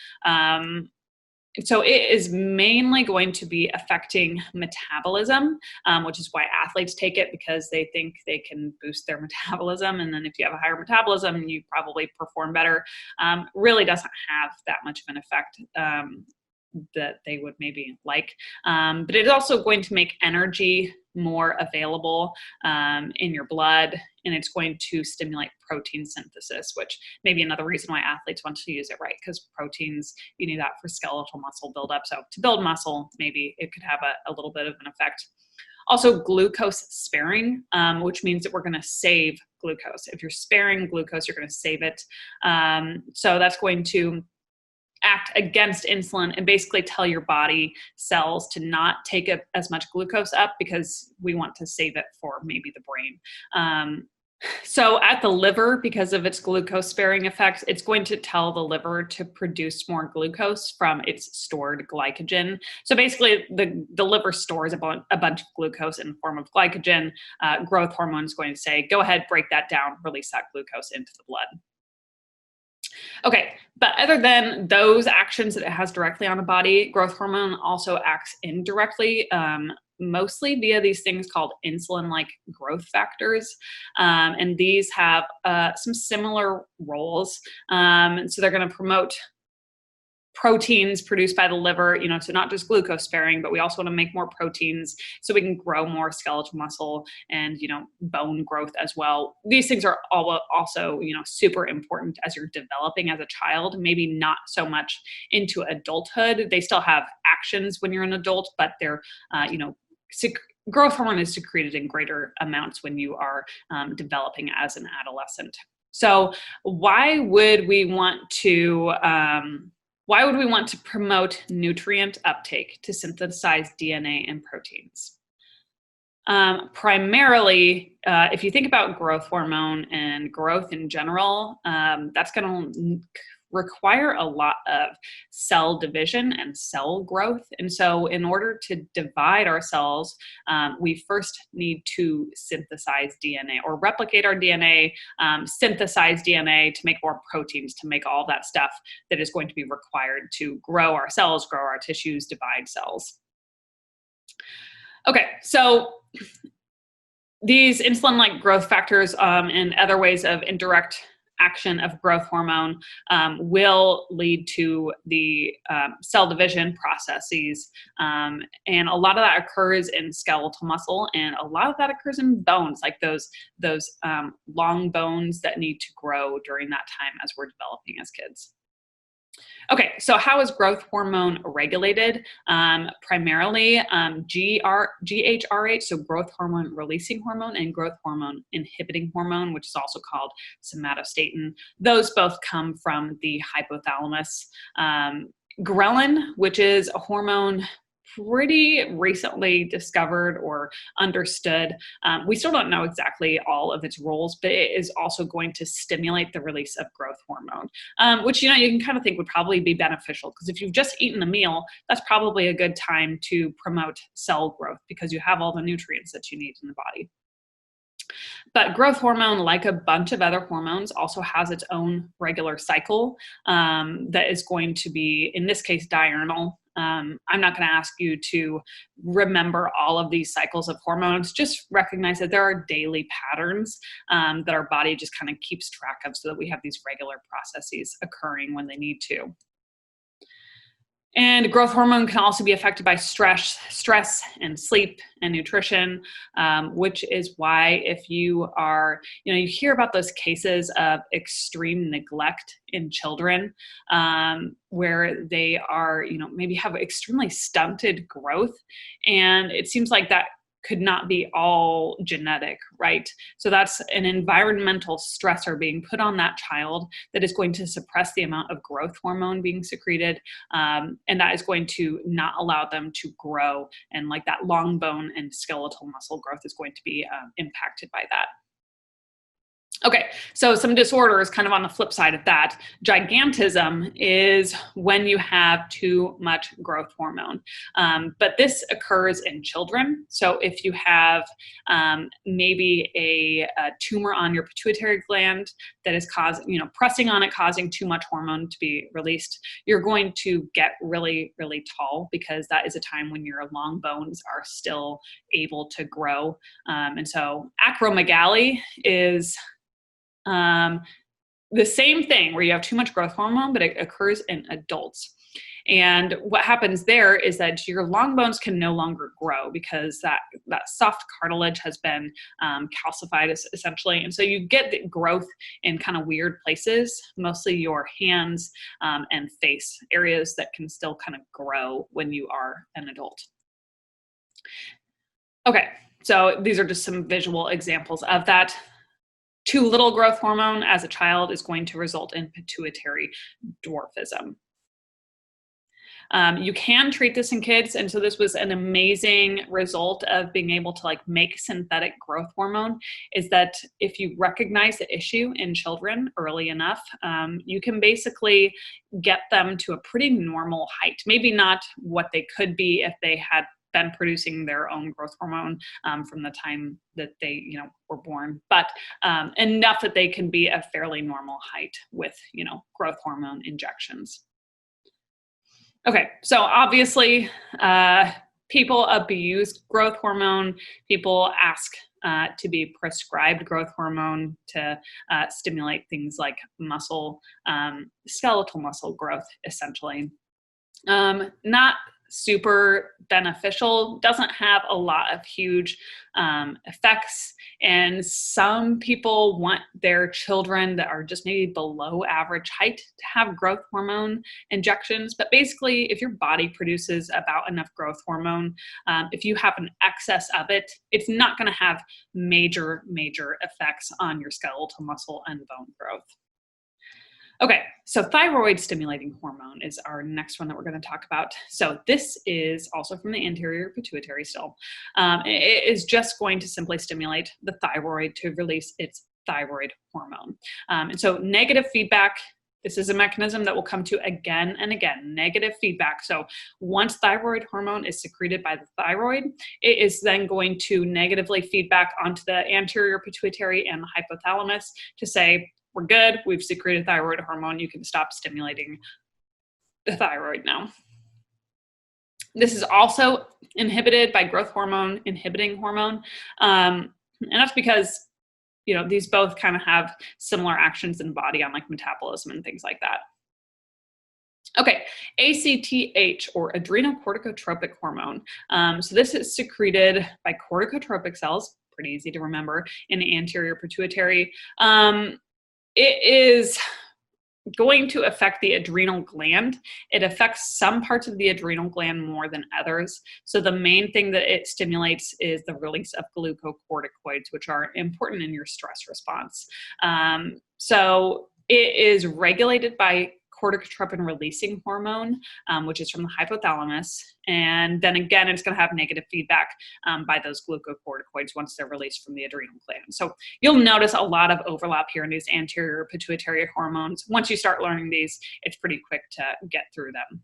So it is mainly going to be affecting metabolism, which is why athletes take it, because they think they can boost their metabolism. And then if you have a higher metabolism, you probably perform better. Really doesn't have that much of an effect that they would maybe like. But it is also going to make energy more available in your blood, and it's going to stimulate protein synthesis, which may be another reason why athletes want to use it, right? Because proteins, you need that for skeletal muscle buildup. So to build muscle, maybe it could have a little bit of an effect. Also glucose sparing, which means that we're going to save glucose. If you're sparing glucose, you're going to save it. So that's going to act against insulin and basically tell your body cells to not take as much glucose up because we want to save it for maybe the brain. So at the liver, because of its glucose sparing effects, it's going to tell the liver to produce more glucose from its stored glycogen. So basically the liver stores a bunch of glucose in the form of glycogen. Growth hormone is going to say, go ahead, break that down, release that glucose into the blood. Okay, but other than those actions that it has directly on the body, growth hormone also acts indirectly, mostly via these things called insulin-like growth factors. And these have some similar roles. So they're going to promote proteins produced by the liver, so not just glucose sparing, but we also want to make more proteins so we can grow more skeletal muscle and, bone growth as well. These things are all also, super important as you're developing as a child, maybe not so much into adulthood. They still have actions when you're an adult, but they're, growth hormone is secreted in greater amounts when you are developing as an adolescent. So why would we want to promote nutrient uptake to synthesize DNA and proteins? Primarily, if you think about growth hormone and growth in general, that's going to require a lot of cell division and cell growth. And so in order to divide our cells, we first need to synthesize DNA or replicate our DNA, synthesize DNA to make more proteins, to make all that stuff that is going to be required to grow our cells, grow our tissues, divide cells. Okay, so these insulin-like growth factors and other ways of indirect action of growth hormone will lead to the cell division processes. And a lot of that occurs in skeletal muscle, and a lot of that occurs in bones, like those long bones that need to grow during that time as we're developing as kids. Okay, so how is growth hormone regulated? Primarily GHRH, so growth hormone releasing hormone, and growth hormone inhibiting hormone, which is also called somatostatin. Those both come from the hypothalamus. Ghrelin, which is a hormone pretty recently discovered or understood. We still don't know exactly all of its roles, but it is also going to stimulate the release of growth hormone, which, you can kind of think would probably be beneficial, because if you've just eaten a meal, that's probably a good time to promote cell growth because you have all the nutrients that you need in the body. But growth hormone, like a bunch of other hormones, also has its own regular cycle that is going to be, in this case, diurnal. I'm not going to ask you to remember all of these cycles of hormones. Just recognize that there are daily patterns that our body just kind of keeps track of so that we have these regular processes occurring when they need to. And growth hormone can also be affected by stress and sleep and nutrition, which is why if you are, you hear about those cases of extreme neglect in children where they are, maybe have extremely stunted growth. And it seems like that could not be all genetic, right? So that's an environmental stressor being put on that child that is going to suppress the amount of growth hormone being secreted, and that is going to not allow them to grow, and like that long bone and skeletal muscle growth is going to be impacted by that. Okay, so some disorders kind of on the flip side of that. Gigantism is when you have too much growth hormone, but this occurs in children. So if you have maybe a tumor on your pituitary gland that is pressing on it, causing too much hormone to be released, you're going to get really, really tall, because that is a time when your long bones are still able to grow. And so acromegaly is the same thing, where you have too much growth hormone, but it occurs in adults. And what happens there is that your long bones can no longer grow because that soft cartilage has been calcified essentially. And so you get the growth in kind of weird places, mostly your hands and face, areas that can still kind of grow when you are an adult. Okay, so these are just some visual examples of that. Too little growth hormone as a child is going to result in pituitary dwarfism. You can treat this in kids, and so this was an amazing result of being able to like make synthetic growth hormone, is that if you recognize the issue in children early enough, you can basically get them to a pretty normal height. Maybe not what they could be if they had been producing their own growth hormone from the time that they, were born, but enough that they can be a fairly normal height with, growth hormone injections. Okay, so obviously, people abuse growth hormone. People ask to be prescribed growth hormone to stimulate things like muscle, skeletal muscle growth, essentially. Not super beneficial, doesn't have a lot of huge effects, and some people want their children that are just maybe below average height to have growth hormone injections. But basically, if your body produces about enough growth hormone, if you have an excess of it, it's not going to have major effects on your skeletal muscle and bone growth. Okay, so thyroid stimulating hormone is our next one that we're going to talk about. So this is also from the anterior pituitary still. It is just going to simply stimulate the thyroid to release its thyroid hormone. And so negative feedback, this is a mechanism that will come to again and again, negative feedback. So once thyroid hormone is secreted by the thyroid, it is then going to negatively feedback onto the anterior pituitary and the hypothalamus to say, we're good, we've secreted thyroid hormone, you can stop stimulating the thyroid now. This is also inhibited by growth hormone inhibiting hormone. And that's because, these both kind of have similar actions in the body on like metabolism and things like that. Okay, ACTH, or adrenocorticotropic hormone. So this is secreted by corticotropic cells, pretty easy to remember, in the anterior pituitary. It is going to affect the adrenal gland. It affects some parts of the adrenal gland more than others. So the main thing that it stimulates is the release of glucocorticoids, which are important in your stress response. So it is regulated by corticotropin releasing hormone, which is from the hypothalamus. And then again, it's going to have negative feedback by those glucocorticoids once they're released from the adrenal gland. So you'll notice a lot of overlap here in these anterior pituitary hormones. Once you start learning these, it's pretty quick to get through them.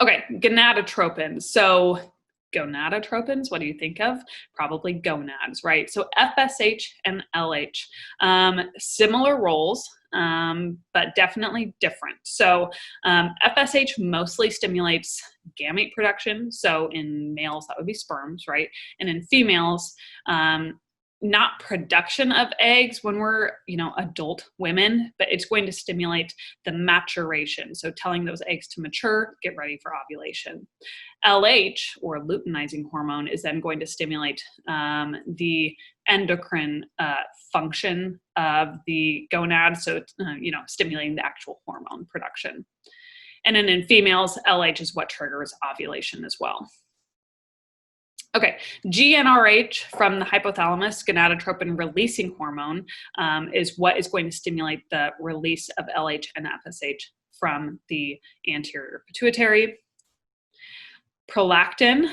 Okay, gonadotropins. So gonadotropins, what do you think of? Probably gonads, right? So FSH and LH, similar roles, but definitely different. So FSH mostly stimulates gamete production. So in males, that would be sperms, right? And in females, not production of eggs when we're, adult women, but it's going to stimulate the maturation. So telling those eggs to mature, get ready for ovulation. LH, or luteinizing hormone, is then going to stimulate the endocrine function of the gonad. So, stimulating the actual hormone production. And then in females, LH is what triggers ovulation as well. Okay, GnRH from the hypothalamus, gonadotropin releasing hormone, is what is going to stimulate the release of LH and FSH from the anterior pituitary. Prolactin,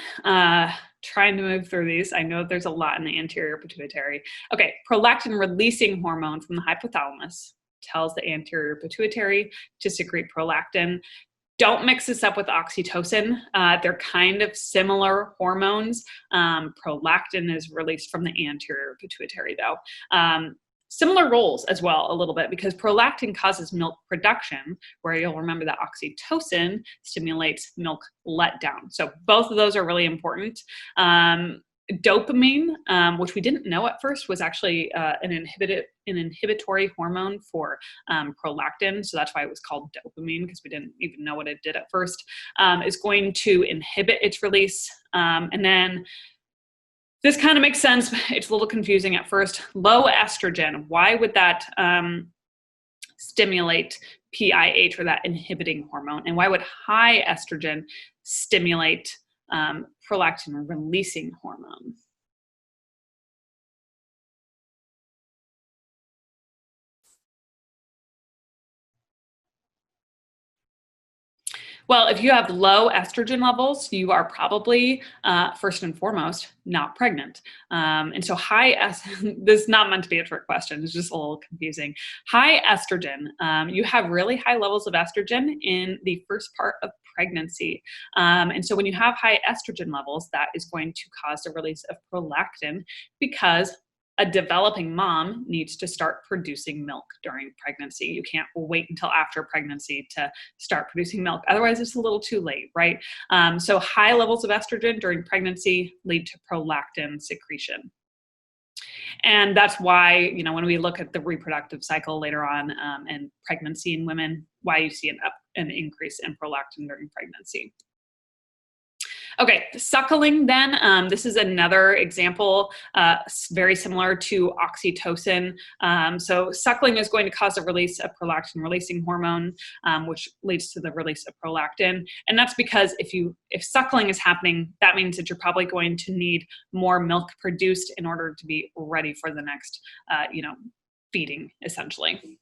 trying to move through these. I know there's a lot in the anterior pituitary. Okay, prolactin releasing hormone from the hypothalamus tells the anterior pituitary to secrete prolactin. Don't mix this up with oxytocin. They're kind of similar hormones. Prolactin is released from the anterior pituitary though. Similar roles as well a little bit, because prolactin causes milk production, where you'll remember that oxytocin stimulates milk letdown. So both of those are really important. Dopamine, which we didn't know at first, was actually an inhibitory hormone for prolactin. So that's why it was called dopamine, because we didn't even know what it did at first, is going to inhibit its release. And then this kind of makes sense. It's a little confusing at first. Low estrogen, why would that stimulate PIH, or that inhibiting hormone? And why would high estrogen stimulate prolactin releasing hormone? Well, if you have low estrogen levels, you are probably, first and foremost, not pregnant. And so this is not meant to be a trick question. It's just a little confusing. High estrogen, you have really high levels of estrogen in the first part of pregnancy. And so when you have high estrogen levels, that is going to cause the release of prolactin because a developing mom needs to start producing milk during pregnancy. You can't wait until after pregnancy to start producing milk. Otherwise, it's a little too late, right? So high levels of estrogen during pregnancy lead to prolactin secretion. And that's why, when we look at the reproductive cycle later on and pregnancy in women, why you see an increase in prolactin during pregnancy. Okay, suckling then, this is another example, very similar to oxytocin. So suckling is going to cause a release of prolactin-releasing hormone, which leads to the release of prolactin. And that's because if suckling is happening, that means that you're probably going to need more milk produced in order to be ready for the next, feeding, essentially.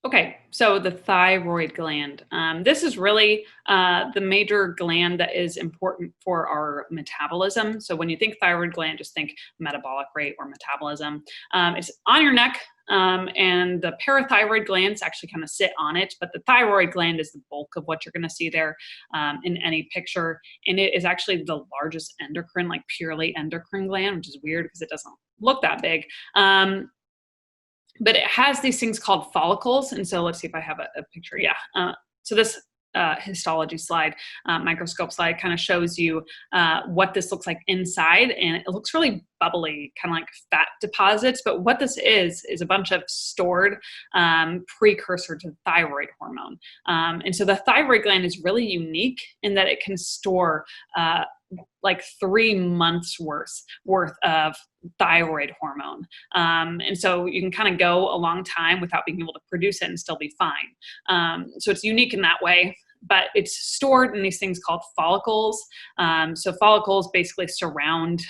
Okay, so the thyroid gland. This is really the major gland that is important for our metabolism. So when you think thyroid gland, just think metabolic rate or metabolism. It's on your neck, and the parathyroid glands actually kind of sit on it, but the thyroid gland is the bulk of what you're going to see there in any picture. And it is actually the largest endocrine, like purely endocrine gland, which is weird because it doesn't look that big. But it has these things called follicles. And so let's see if I have a picture. Yeah. So this histology slide, microscope slide kind of shows you what this looks like inside. And it looks really bubbly, kind of like fat deposits. But what this is a bunch of stored precursor to thyroid hormone. And so the thyroid gland is really unique in that it can store like 3 months worth of thyroid hormone. And so you can kind of go a long time without being able to produce it and still be fine. So it's unique in that way, but it's stored in these things called follicles. So follicles basically surround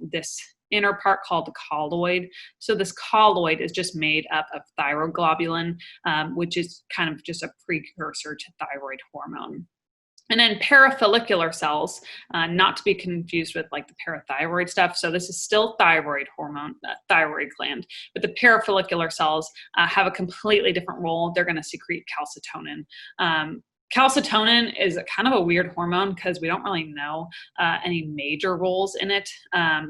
this inner part called the colloid. So this colloid is just made up of thyroglobulin, which is kind of just a precursor to thyroid hormone. And then parafollicular cells, not to be confused with like the parathyroid stuff. So this is still thyroid hormone, thyroid gland, but the parafollicular cells have a completely different role. They're going to secrete calcitonin. Calcitonin is kind of a weird hormone because we don't really know any major roles in it.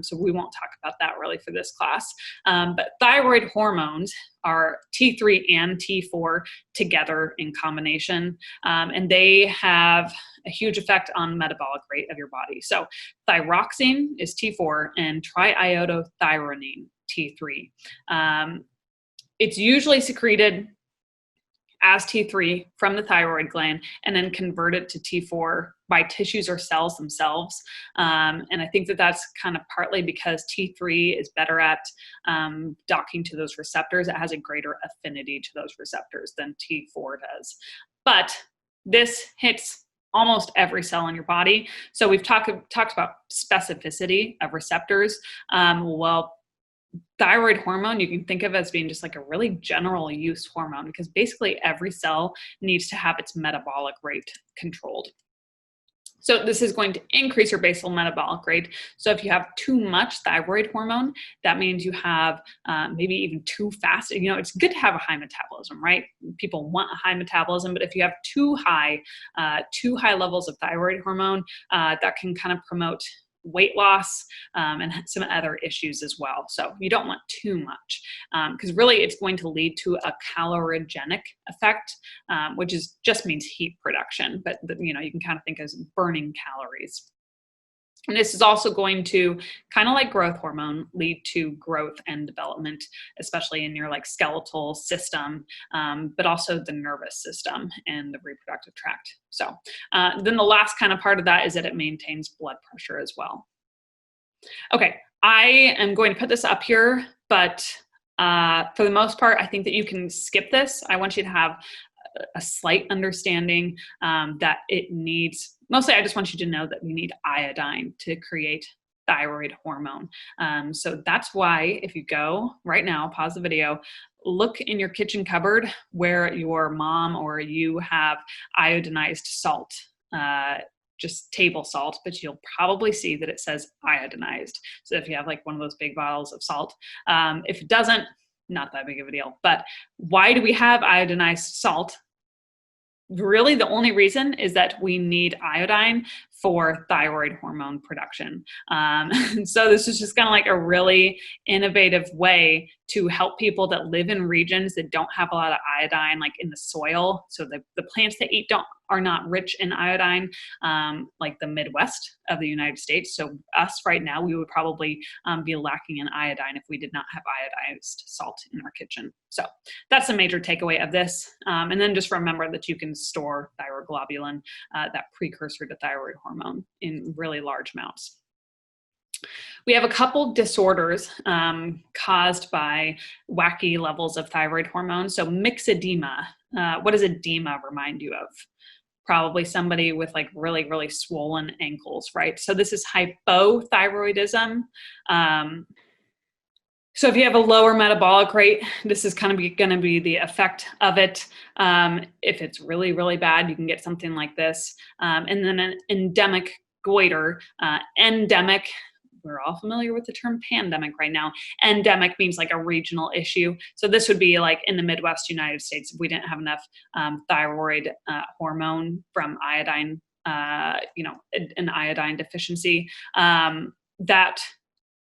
So we won't talk about that really for this class. But thyroid hormones are T3 and T4 together in combination. And they have a huge effect on metabolic rate of your body. So thyroxine is T4 and triiodothyronine, T3. It's usually secreted as T3 from the thyroid gland and then converted to T4 by tissues or cells themselves. And I think that that's kind of partly because T3 is better at docking to those receptors. It has a greater affinity to those receptors than T4 does. But this hits almost every cell in your body. So we've talked about specificity of receptors. Well, thyroid hormone you can think of as being just like a really general use hormone because basically every cell needs to have its metabolic rate controlled. So this is going to increase your basal metabolic rate. So if you have too much thyroid hormone, that means you have maybe even too fast. It's good to have a high metabolism, right? People want a high metabolism, but if you have too high levels of thyroid hormone, that can kind of promote weight loss and some other issues as well. So you don't want too much because really it's going to lead to a calorigenic effect, which just means heat production, but you can kind of think as burning calories. And this is also going to, kind of like growth hormone, lead to growth and development, especially in your like skeletal system, but also the nervous system and the reproductive tract. So then the last kind of part of that is that it maintains blood pressure as well. Okay, I am going to put this up here, but for the most part, I think that you can skip this. I want you to have a slight understanding that it needs, mostly I just want you to know that you need iodine to create thyroid hormone. So that's why if you go right now, pause the video, look in your kitchen cupboard where your mom or you have iodinized salt, just table salt, but you'll probably see that it says iodinized. So if you have like one of those big bottles of salt, if it doesn't, not that big of a deal. But why do we have iodinized salt? Really, the only reason is that we need iodine for thyroid hormone production. So this is just kind of like a really innovative way to help people that live in regions that don't have a lot of iodine, like in the soil. So the plants they eat are not rich in iodine, like the Midwest of the United States. So us right now, we would probably be lacking in iodine if we did not have iodized salt in our kitchen. So that's a major takeaway of this. And then just remember that you can store thyroglobulin, that precursor to thyroid hormone, in really large amounts. We have a couple disorders caused by wacky levels of thyroid hormone. So myxedema. What does edema remind you of? Probably somebody with like really, really swollen ankles, right? So this is hypothyroidism. So if you have a lower metabolic rate, this is kind of going to be the effect of it. If it's really, really bad, you can get something like this. And then an endemic goiter. Endemic, we're all familiar with the term pandemic right now. Endemic means like a regional issue. So this would be like in the Midwest United States, if we didn't have enough thyroid hormone from iodine, an iodine deficiency, that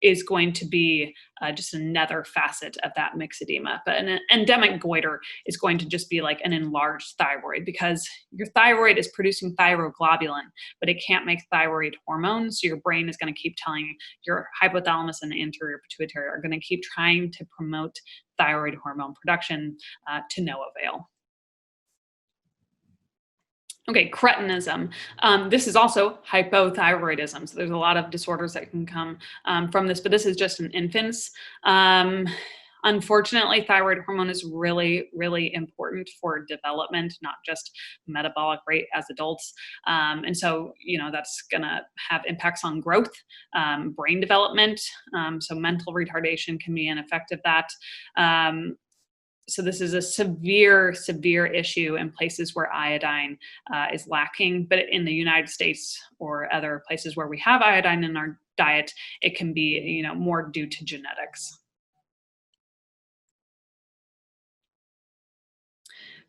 is going to be just another facet of that myxedema. But an endemic goiter is going to just be like an enlarged thyroid, because your thyroid is producing thyroglobulin, but it can't make thyroid hormone. So your brain is going to keep telling your hypothalamus and anterior pituitary are going to keep trying to promote thyroid hormone production to no avail. Okay, cretinism. This is also hypothyroidism. So there's a lot of disorders that can come from this, but this is just in infants. Unfortunately, thyroid hormone is really, really important for development, not just metabolic rate as adults. And so, that's going to have impacts on growth, brain development. So mental retardation can be an effect of that. So this is a severe, severe issue in places where iodine is lacking. But in the United States or other places where we have iodine in our diet, it can be, more due to genetics.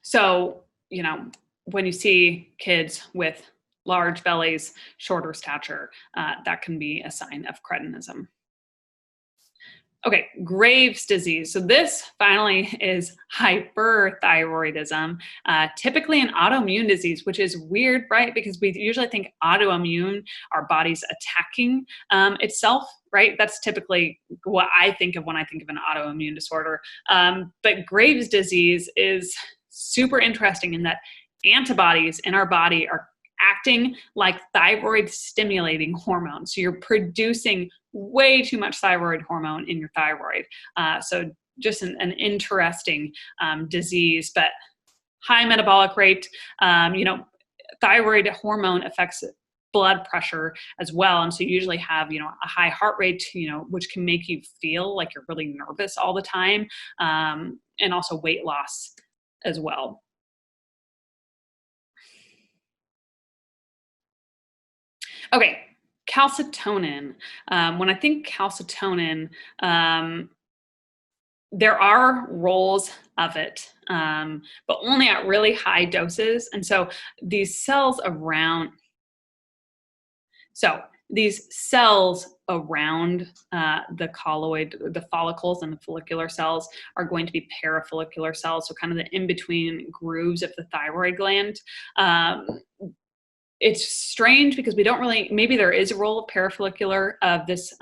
So, when you see kids with large bellies, shorter stature, that can be a sign of cretinism. Okay, Graves' disease. So this finally is hyperthyroidism, typically an autoimmune disease, which is weird, right? Because we usually think autoimmune, our body's attacking itself, right? That's typically what I think of when I think of an autoimmune disorder. But Graves' disease is super interesting in that antibodies in our body are acting like thyroid stimulating hormones. So you're producing way too much thyroid hormone in your thyroid. So just an interesting disease, but high metabolic rate. Thyroid hormone affects blood pressure as well. And so you usually have, a high heart rate, which can make you feel like you're really nervous all the time. And also weight loss as well. Okay, calcitonin. When I think calcitonin, there are roles of it, but only at really high doses. And so these cells around, the colloid, the follicles and the follicular cells are going to be parafollicular cells, so kind of the in-between grooves of the thyroid gland. It's strange because we don't really, maybe there is a role of parafollicular of this,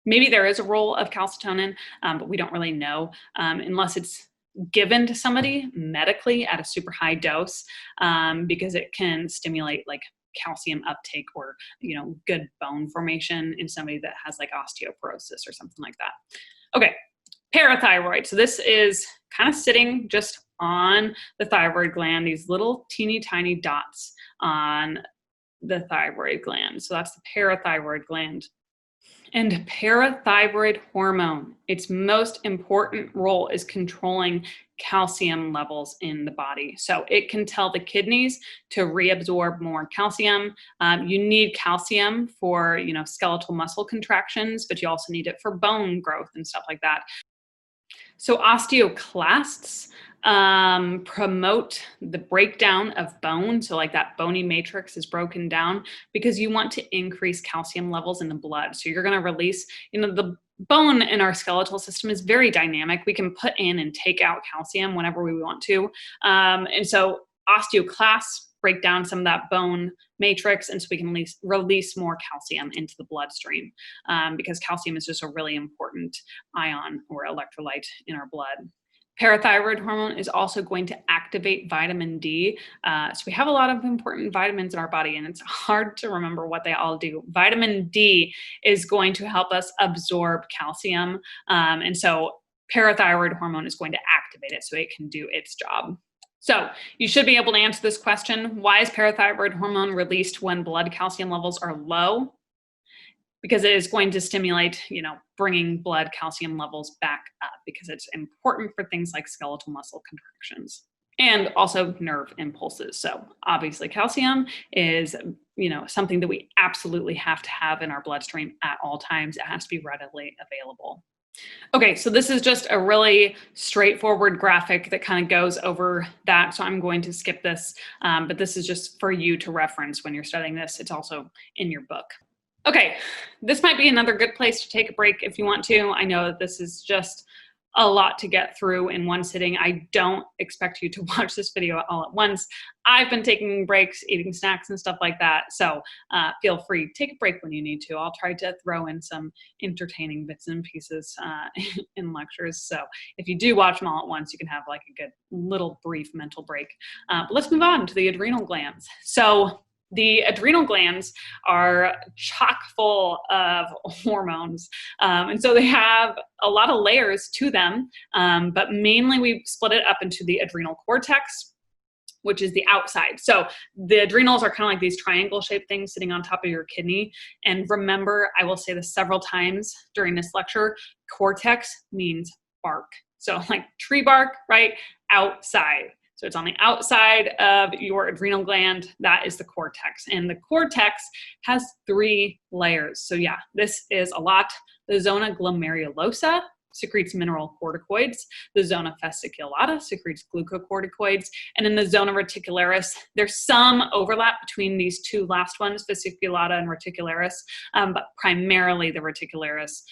maybe there is a role of calcitonin, but we don't really know unless it's given to somebody medically at a super high dose, because it can stimulate like calcium uptake or, good bone formation in somebody that has like osteoporosis or something like that. Okay, parathyroid. So this is kind of sitting just on the thyroid gland, these little teeny tiny dots on the thyroid gland. So that's the parathyroid gland. And parathyroid hormone, its most important role is controlling calcium levels in the body. So it can tell the kidneys to reabsorb more calcium. You need calcium for, skeletal muscle contractions, but you also need it for bone growth and stuff like that. So osteoclasts promote the breakdown of bone. So like that bony matrix is broken down because you want to increase calcium levels in the blood. So you're going to release, the bone in our skeletal system is very dynamic. We can put in and take out calcium whenever we want to. And so osteoclasts break down some of that bone matrix, and so we can release more calcium into the bloodstream because calcium is just a really important ion or electrolyte in our blood. Parathyroid hormone is also going to activate vitamin D. So we have a lot of important vitamins in our body, and it's hard to remember what they all do. Vitamin D is going to help us absorb calcium, and so parathyroid hormone is going to activate it so it can do its job. So you should be able to answer this question. Why is parathyroid hormone released when blood calcium levels are low? Because it is going to stimulate, bringing blood calcium levels back up because it's important for things like skeletal muscle contractions and also nerve impulses. So obviously calcium is, something that we absolutely have to have in our bloodstream at all times. It has to be readily available. Okay, so this is just a really straightforward graphic that kind of goes over that. So I'm going to skip this, but this is just for you to reference when you're studying this. It's also in your book. Okay, this might be another good place to take a break if you want to. I know that this is just a lot to get through in one sitting. I don't expect you to watch this video all at once. I've been taking breaks, eating snacks and stuff like that. So feel free, take a break when you need to. I'll try to throw in some entertaining bits and pieces in lectures. So if you do watch them all at once, you can have like a good little brief mental break. But let's move on to the adrenal glands. So the adrenal glands are chock full of hormones. And so they have a lot of layers to them, but mainly we split it up into the adrenal cortex, which is the outside. So the adrenals are kind of like these triangle-shaped things sitting on top of your kidney. And remember, I will say this several times during this lecture, cortex means bark. So like tree bark, right? Outside. So it's on the outside of your adrenal gland. That is the cortex. And the cortex has 3 layers. So yeah, this is a lot. The zona glomerulosa secretes mineral corticoids. The zona fasciculata secretes glucocorticoids. And in the zona reticularis, there's some overlap between these 2 last ones, fasciculata and reticularis, but primarily the reticularis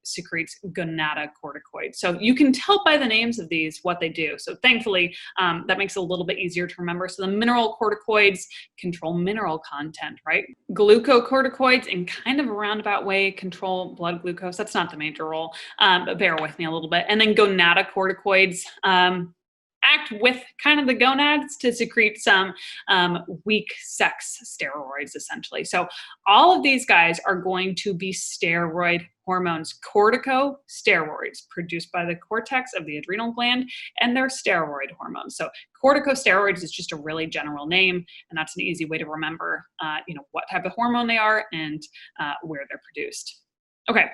secretes gonatocorticoids. So you can tell by the names of these what they do. So thankfully, that makes it a little bit easier to remember. So the mineral corticoids control mineral content, right? Glucocorticoids, in kind of a roundabout way, control blood glucose. That's not the major role. But bear with me a little bit. And then gonatocorticoids act with kind of the gonads to secrete some weak sex steroids, essentially. So all of these guys are going to be steroid hormones, corticosteroids produced by the cortex of the adrenal gland, and they're steroid hormones. So corticosteroids is just a really general name, and that's an easy way to remember, what type of hormone they are and where they're produced. Okay.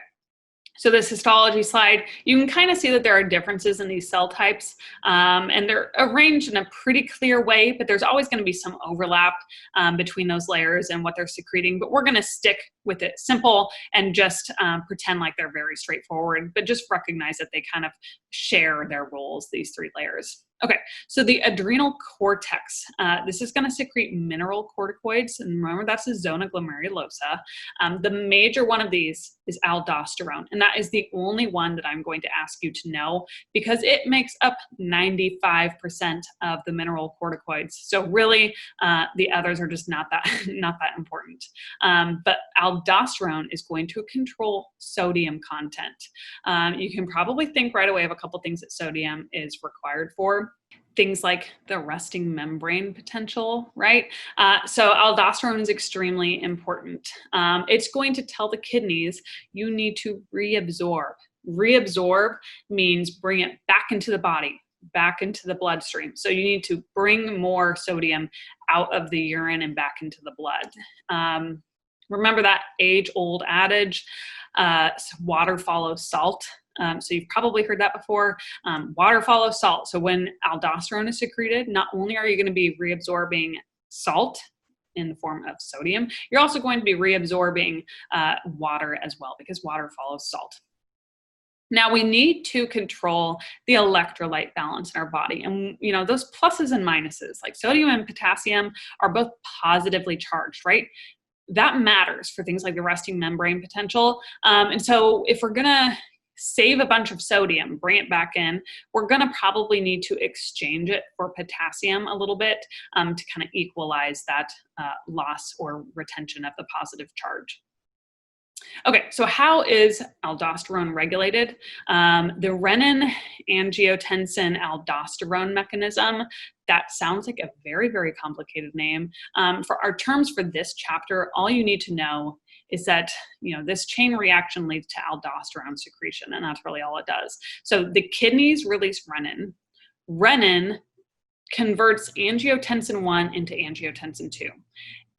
So this histology slide, you can kind of see that there are differences in these cell types, and they're arranged in a pretty clear way, but there's always going to be some overlap between those layers and what they're secreting. But we're going to stick with it simple and just pretend like they're very straightforward, but just recognize that they kind of share their roles, these 3 layers. Okay, so the adrenal cortex, this is going to secrete mineral corticoids, and remember that's the zona glomerulosa. The major one of these is aldosterone, and that is the only one that I'm going to ask you to know because it makes up 95% of the mineral corticoids. So really, the others are just not that important. But aldosterone is going to control sodium content. You can probably think right away of a couple things that sodium is required for. Things like the resting membrane potential, right? So aldosterone is extremely important. It's going to tell the kidneys you need to reabsorb. Reabsorb means bring it back into the body, back into the bloodstream. So you need to bring more sodium out of the urine and back into the blood. Remember that age-old adage, water follows salt. So you've probably heard that before. Water follows salt. So when aldosterone is secreted, not only are you going to be reabsorbing salt in the form of sodium, you're also going to be reabsorbing water as well, because water follows salt. Now we need to control the electrolyte balance in our body. And those pluses and minuses, like sodium and potassium, are both positively charged, right? That matters for things like the resting membrane potential. And so if we're gonna save a bunch of sodium, bring it back in, we're gonna probably need to exchange it for potassium a little bit to kind of equalize that loss or retention of the positive charge. Okay, so how is aldosterone regulated? The renin-angiotensin-aldosterone mechanism, that sounds like a very, very complicated name. For our terms for this chapter, all you need to know is that this chain reaction leads to aldosterone secretion, and that's really all it does. So the kidneys release renin. Renin converts angiotensin 1 into angiotensin 2.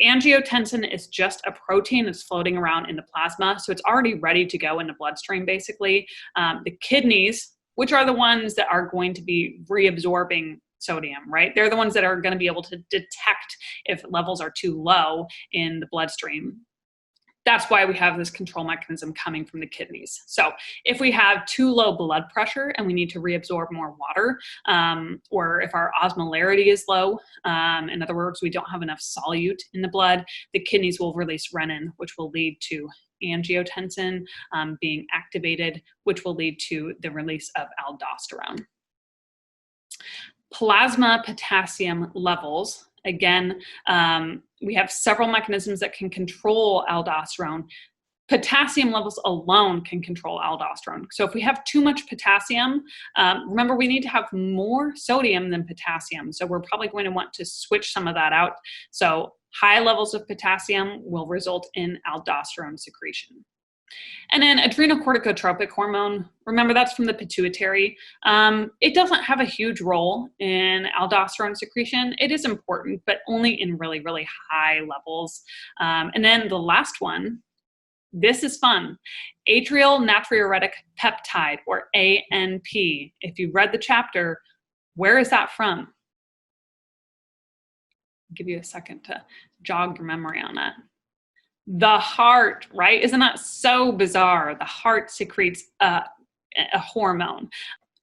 Angiotensin is just a protein that's floating around in the plasma, so it's already ready to go in the bloodstream, basically. The kidneys, which are the ones that are going to be reabsorbing sodium, right? They're the ones that are going to be able to detect if levels are too low in the bloodstream. That's why we have this control mechanism coming from the kidneys. So if we have too low blood pressure and we need to reabsorb more water, or if our osmolarity is low, in other words, we don't have enough solute in the blood, the kidneys will release renin, which will lead to angiotensin being activated, which will lead to the release of aldosterone. Plasma potassium levels. Again, we have several mechanisms that can control aldosterone. Potassium levels alone can control aldosterone. So if we have too much potassium, remember we need to have more sodium than potassium. So we're probably going to want to switch some of that out. So high levels of potassium will result in aldosterone secretion. And then adrenocorticotropic hormone, remember that's from the pituitary. It doesn't have a huge role in aldosterone secretion. It is important, but only in really, really high levels. And then the last one, this is fun, atrial natriuretic peptide, or ANP. If you read the chapter, where is that from? I'll give you a second to jog your memory on that. The heart, right? Isn't that so bizarre? The heart secretes a hormone.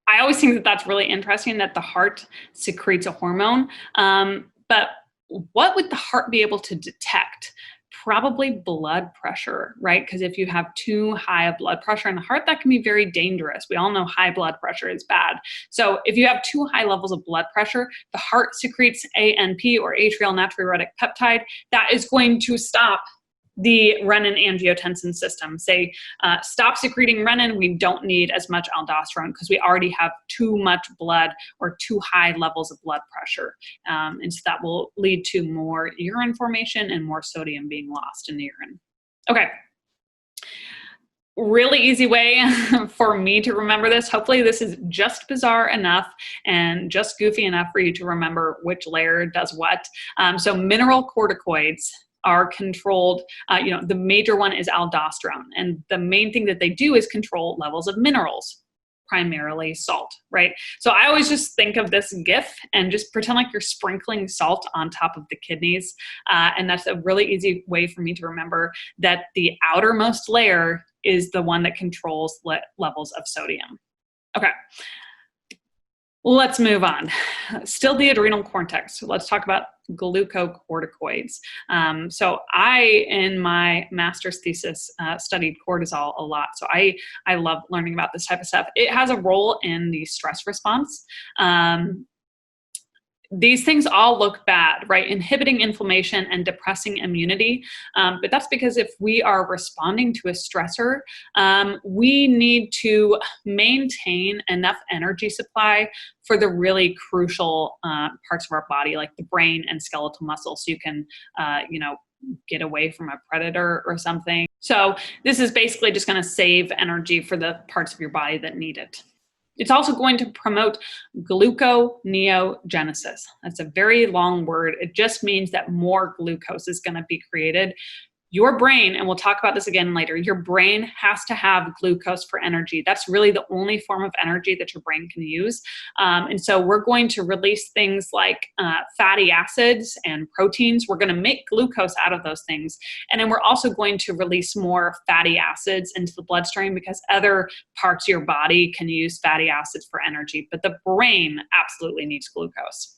I always think that that's really interesting that the heart secretes a hormone. But what would the heart be able to detect? Probably blood pressure, right? Because if you have too high a blood pressure in the heart, that can be very dangerous. We all know high blood pressure is bad. So if you have too high levels of blood pressure, the heart secretes ANP, or atrial natriuretic peptide. That is going to stop the renin-angiotensin system. Say, stop secreting renin, we don't need as much aldosterone because we already have too much blood or too high levels of blood pressure. And so that will lead to more urine formation and more sodium being lost in the urine. Okay. Really easy way for me to remember this. Hopefully this is just bizarre enough and just goofy enough for you to remember which layer does what. So mineral corticoids are controlled, the major one is aldosterone. And the main thing that they do is control levels of minerals, primarily salt, right? So I always just think of this GIF and just pretend like you're sprinkling salt on top of the kidneys. And that's a really easy way for me to remember that the outermost layer is the one that controls levels of sodium. Okay. Let's move on. Still the adrenal cortex. So let's talk about glucocorticoids. So I, in my master's thesis, studied cortisol a lot. So I love learning about this type of stuff. It has a role in the stress response. These things all look bad, right? Inhibiting inflammation and depressing immunity. But that's because if we are responding to a stressor, we need to maintain enough energy supply for the really crucial parts of our body, like the brain and skeletal muscle, so you can, get away from a predator or something. So this is basically just going to save energy for the parts of your body that need it. It's also going to promote gluconeogenesis. That's a very long word. It just means that more glucose is going to be created. Your brain, and we'll talk about this again later, your brain has to have glucose for energy. That's really the only form of energy that your brain can use. And so we're going to release things like fatty acids and proteins. We're going to make glucose out of those things. And then we're also going to release more fatty acids into the bloodstream because other parts of your body can use fatty acids for energy. But the brain absolutely needs glucose.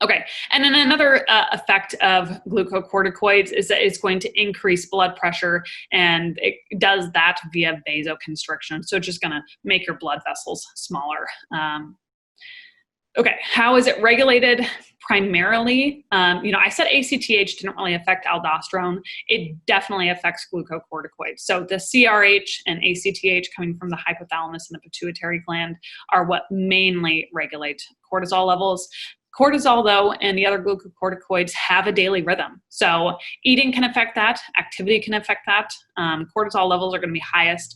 Okay, and then another effect of glucocorticoids is that it's going to increase blood pressure, and it does that via vasoconstriction. So it's just going to make your blood vessels smaller. Okay, how is it regulated? Primarily, I said ACTH didn't really affect aldosterone. It definitely affects glucocorticoids. So the CRH and ACTH coming from the hypothalamus and the pituitary gland are what mainly regulate cortisol levels. Cortisol, though, and the other glucocorticoids have a daily rhythm. So eating can affect that. Activity can affect that. Cortisol levels are going to be highest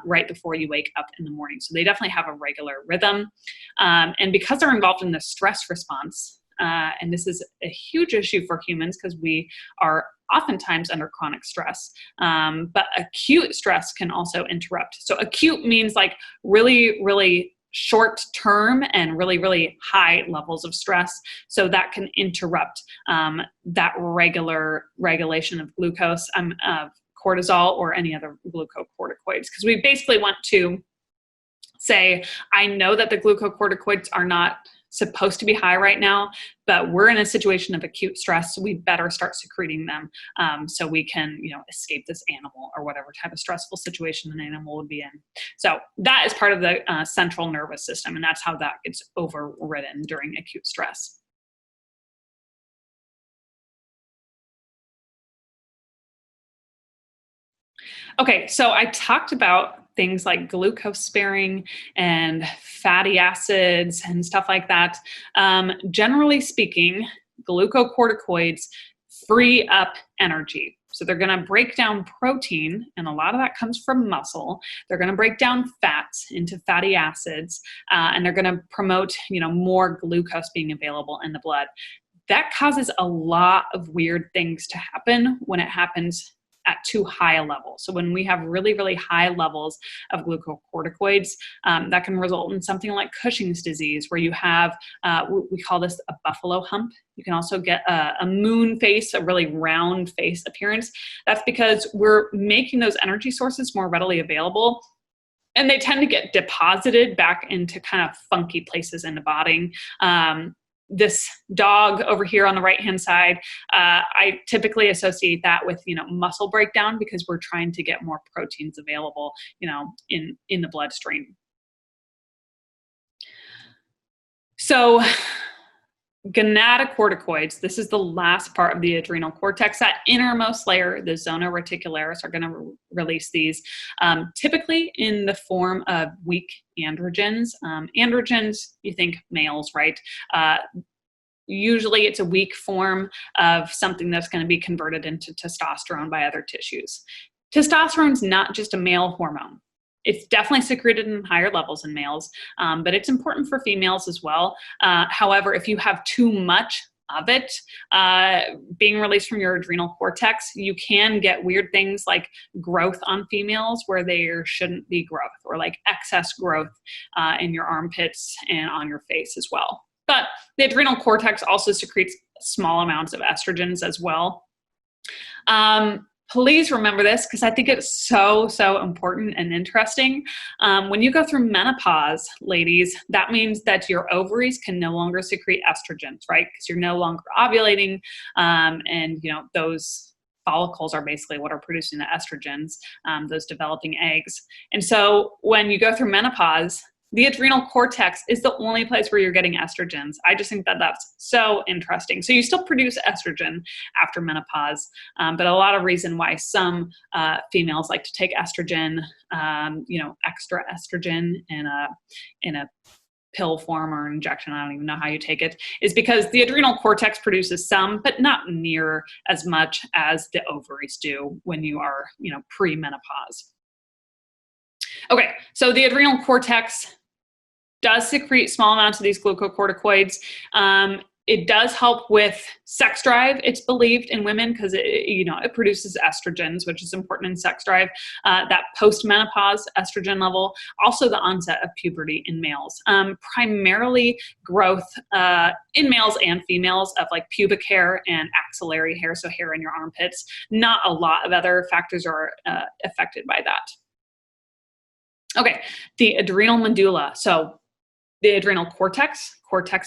right before you wake up in the morning. So they definitely have a regular rhythm. And because they're involved in the stress response, and this is a huge issue for humans because we are oftentimes under chronic stress, but acute stress can also interrupt. So acute means like really, really short term and really, really high levels of stress. So that can interrupt that regular regulation of glucose, of cortisol or any other glucocorticoids. Because we basically want to say, I know that the glucocorticoids are not supposed to be high right now, but we're in a situation of acute stress, so we better start secreting them so we can, escape this animal or whatever type of stressful situation an animal would be in. So that is part of the central nervous system, and that's how that gets overridden during acute stress. Okay, so I talked about things like glucose sparing and fatty acids and stuff like that. Generally speaking, glucocorticoids free up energy. So they're going to break down protein, and a lot of that comes from muscle. They're going to break down fats into fatty acids, and they're going to promote, more glucose being available in the blood. That causes a lot of weird things to happen when it happens at too high a level. So when we have really, really high levels of glucocorticoids, that can result in something like Cushing's disease, where you have, we call this a buffalo hump. You can also get a moon face, a really round face appearance. That's because we're making those energy sources more readily available, and they tend to get deposited back into kind of funky places in the body. This dog over here on the right-hand side, I typically associate that with, muscle breakdown, because we're trying to get more proteins available, in the bloodstream. So gonatocorticoids, this is the last part of the adrenal cortex. That innermost layer, the zona reticularis, are going to release these, typically in the form of weak androgens. Androgens, you think males, right? Usually it's a weak form of something that's going to be converted into testosterone by other tissues. Testosterone is not just a male hormone. It's definitely secreted in higher levels in males, but it's important for females as well. However, if you have too much of it being released from your adrenal cortex, you can get weird things like growth on females where there shouldn't be growth, or like excess growth in your armpits and on your face as well. But the adrenal cortex also secretes small amounts of estrogens as well. Please remember this, because I think it's so, so important and interesting. When you go through menopause, ladies, that means that your ovaries can no longer secrete estrogens, right? Because you're no longer ovulating, and those follicles are basically what are producing the estrogens, those developing eggs. And so when you go through menopause, the adrenal cortex is the only place where you're getting estrogens. I just think that that's so interesting. So you still produce estrogen after menopause, but a lot of reason why some females like to take estrogen, extra estrogen in a pill form or injection, I don't even know how you take it, is because the adrenal cortex produces some, but not near as much as the ovaries do when you are, pre-menopause. Okay, so the adrenal cortex does secrete small amounts of these glucocorticoids. It does help with sex drive, it's believed, in women because it produces estrogens, which is important in sex drive. That post-menopause estrogen level, also the onset of puberty in males. Primarily growth in males and females of like pubic hair and axillary hair, so hair in your armpits. Not a lot of other factors are affected by that. Okay, the adrenal medulla. So the adrenal cortex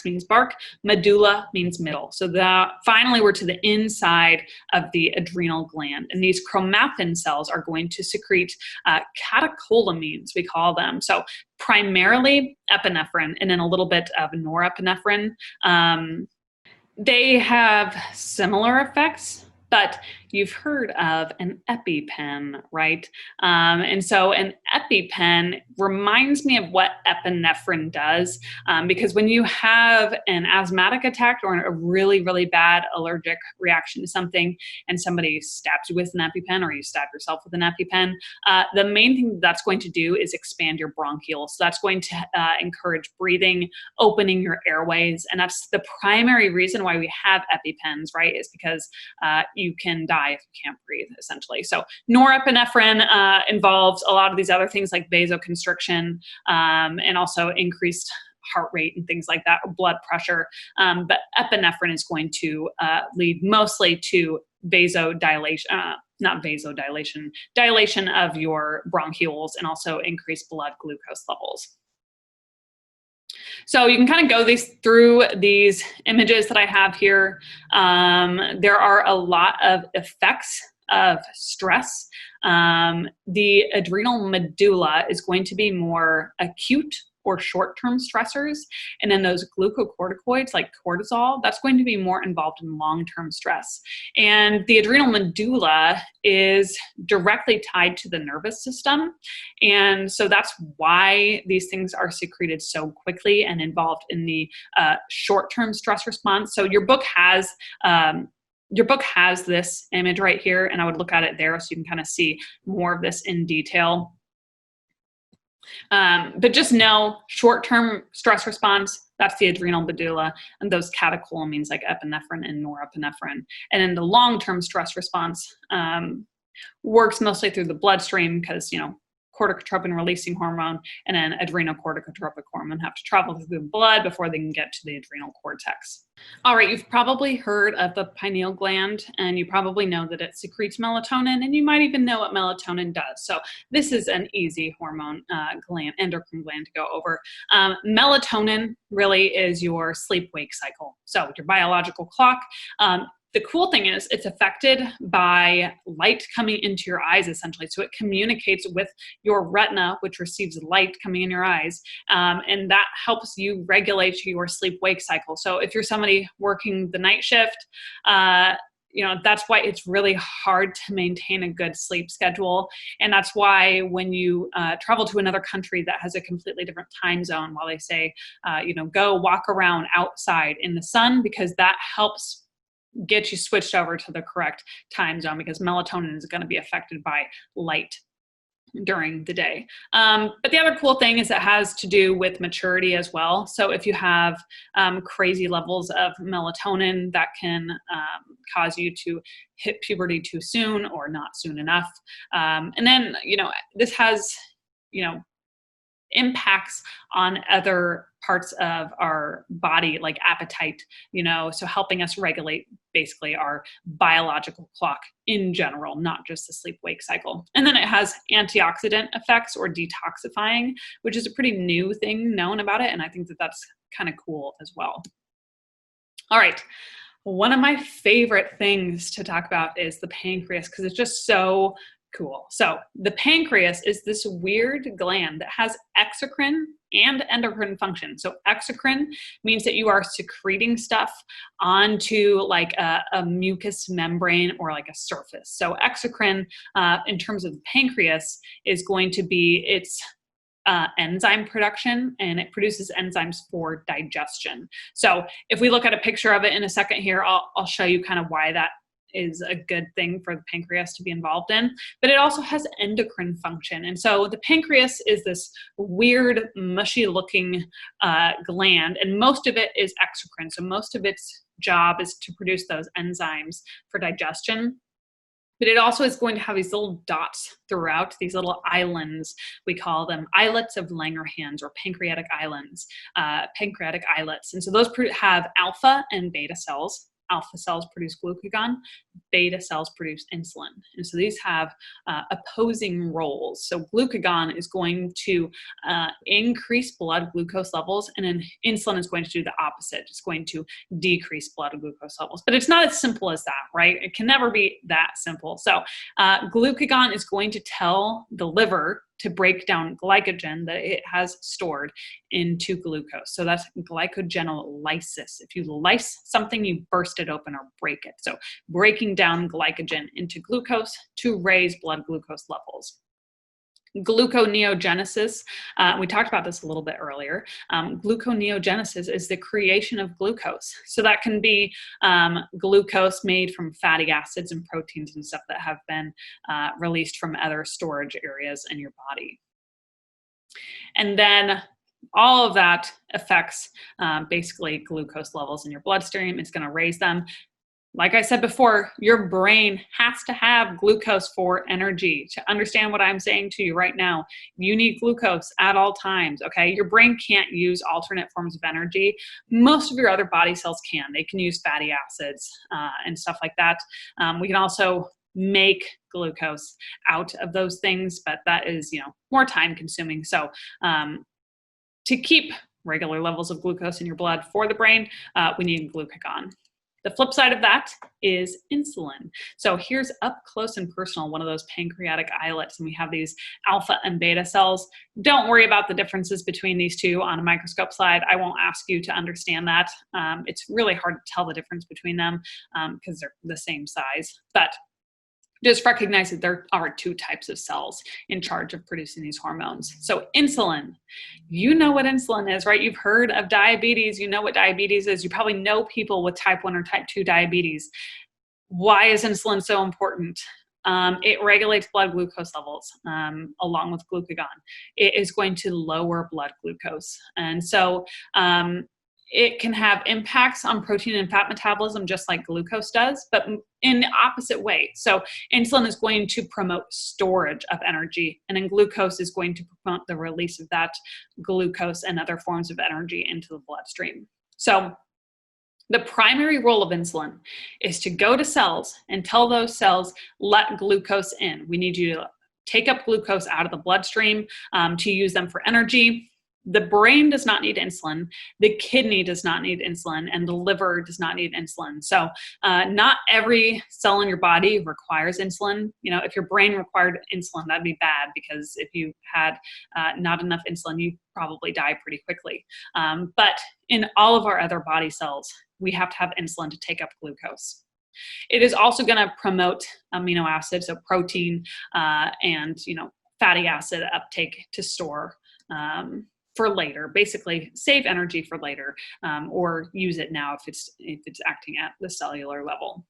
means bark, medulla means middle. So that finally we're to the inside of the adrenal gland. And these chromatin cells are going to secrete catecholamines, we call them. So primarily epinephrine and then a little bit of norepinephrine. They have similar effects, but you've heard of an EpiPen, right? And so an EpiPen reminds me of what epinephrine does, because when you have an asthmatic attack or a really, really bad allergic reaction to something and somebody stabs you with an EpiPen or you stab yourself with an EpiPen, the main thing that's going to do is expand your bronchioles. So that's going to encourage breathing, opening your airways. And that's the primary reason why we have EpiPens, right? Is because you can die if you can't breathe, essentially. So norepinephrine involves a lot of these other things like vasoconstriction and also increased heart rate and things like that, or blood pressure. But epinephrine is going to lead mostly to dilation of your bronchioles and also increased blood glucose levels. So you can kind of go through these images that I have here. There are a lot of effects of stress. The adrenal medulla is going to be more acute or short-term stressors. And then those glucocorticoids like cortisol, that's going to be more involved in long-term stress. And the adrenal medulla is directly tied to the nervous system. And so that's why these things are secreted so quickly and involved in the short-term stress response. So your book has this image right here, and I would look at it there so you can kind of see more of this in detail. But just know short-term stress response, that's the adrenal medulla, and those catecholamines like epinephrine and norepinephrine. And then the long-term stress response works mostly through the bloodstream because, corticotropin releasing hormone and then adrenocorticotropic hormone have to travel through the blood before they can get to the adrenal cortex. All right, you've probably heard of the pineal gland, and you probably know that it secretes melatonin, and you might even know what melatonin does. So this is an easy hormone endocrine gland to go over. Melatonin really is your sleep-wake cycle. So your biological clock. The cool thing is it's affected by light coming into your eyes, essentially. So it communicates with your retina, which receives light coming in your eyes, and that helps you regulate your sleep-wake cycle. So if you're somebody working the night shift, that's why it's really hard to maintain a good sleep schedule. And that's why when you travel to another country that has a completely different time zone, while they say, go walk around outside in the sun, because that helps get you switched over to the correct time zone, because melatonin is going to be affected by light during the day. But the other cool thing is it has to do with maturity as well. So if you have crazy levels of melatonin, that can cause you to hit puberty too soon or not soon enough. And then, this has, impacts on other parts of our body, like appetite, so helping us regulate basically our biological clock in general, not just the sleep-wake cycle. And then it has antioxidant effects or detoxifying, which is a pretty new thing known about it. And I think that that's kind of cool as well. All right. One of my favorite things to talk about is the pancreas, because it's just so cool. So the pancreas is this weird gland that has exocrine and endocrine function. So exocrine means that you are secreting stuff onto like a mucous membrane or like a surface. So exocrine, in terms of the pancreas, is going to be its enzyme production, and it produces enzymes for digestion. So if we look at a picture of it in a second here, I'll show you kind of why that is a good thing for the pancreas to be involved in, but it also has endocrine function. And so the pancreas is this weird, mushy looking gland, and most of it is exocrine. So most of its job is to produce those enzymes for digestion. But it also is going to have these little dots throughout, these little islands. We call them islets of Langerhans, or pancreatic islands, pancreatic islets. And so those have alpha and beta cells. Alpha cells produce glucagon, beta cells produce insulin. And so these have opposing roles. So glucagon is going to increase blood glucose levels, and then insulin is going to do the opposite. It's going to decrease blood glucose levels. But it's not as simple as that, right? It can never be that simple. So glucagon is going to tell the liver to break down glycogen that it has stored into glucose. So that's glycogenolysis. If you lyse something, you burst it open or break it. So breaking down glycogen into glucose to raise blood glucose levels. Gluconeogenesis, we talked about this a little bit earlier. Gluconeogenesis is the creation of glucose. So that can be glucose made from fatty acids and proteins and stuff that have been released from other storage areas in your body. And then all of that affects basically glucose levels in your bloodstream. It's going to raise them. Like I said before, your brain has to have glucose for energy. To understand what I'm saying to you right now, you need glucose at all times, okay? Your brain can't use alternate forms of energy. Most of your other body cells can. They can use fatty acids and stuff like that. We can also make glucose out of those things, but that is, more time consuming. So to keep regular levels of glucose in your blood for the brain, we need glucagon. The flip side of that is insulin. So here's up close and personal, one of those pancreatic islets, and we have these alpha and beta cells. Don't worry about the differences between these two on a microscope slide. I won't ask you to understand that. It's really hard to tell the difference between them because they're the same size. But just recognize that there are two types of cells in charge of producing these hormones. So insulin, you know what insulin is, right? You've heard of diabetes. You know what diabetes is. You probably know people with type 1 or type 2 diabetes. Why is insulin so important? It regulates blood glucose levels along with glucagon. It is going to lower blood glucose. And so it can have impacts on protein and fat metabolism just like glucose does, but in the opposite way. So insulin is going to promote storage of energy, and then glucose is going to promote the release of that glucose and other forms of energy into the bloodstream. So the primary role of insulin is to go to cells and tell those cells, let glucose in. We need you to take up glucose out of the bloodstream to use them for energy. The brain does not need insulin, the kidney does not need insulin, and the liver does not need insulin. So not every cell in your body requires insulin. If your brain required insulin, that'd be bad, because if you had not enough insulin, you'd probably die pretty quickly. But in all of our other body cells, we have to have insulin to take up glucose. It is also going to promote amino acids, so protein and fatty acid uptake to store for later, basically save energy for later, or use it now if it's acting at the cellular level.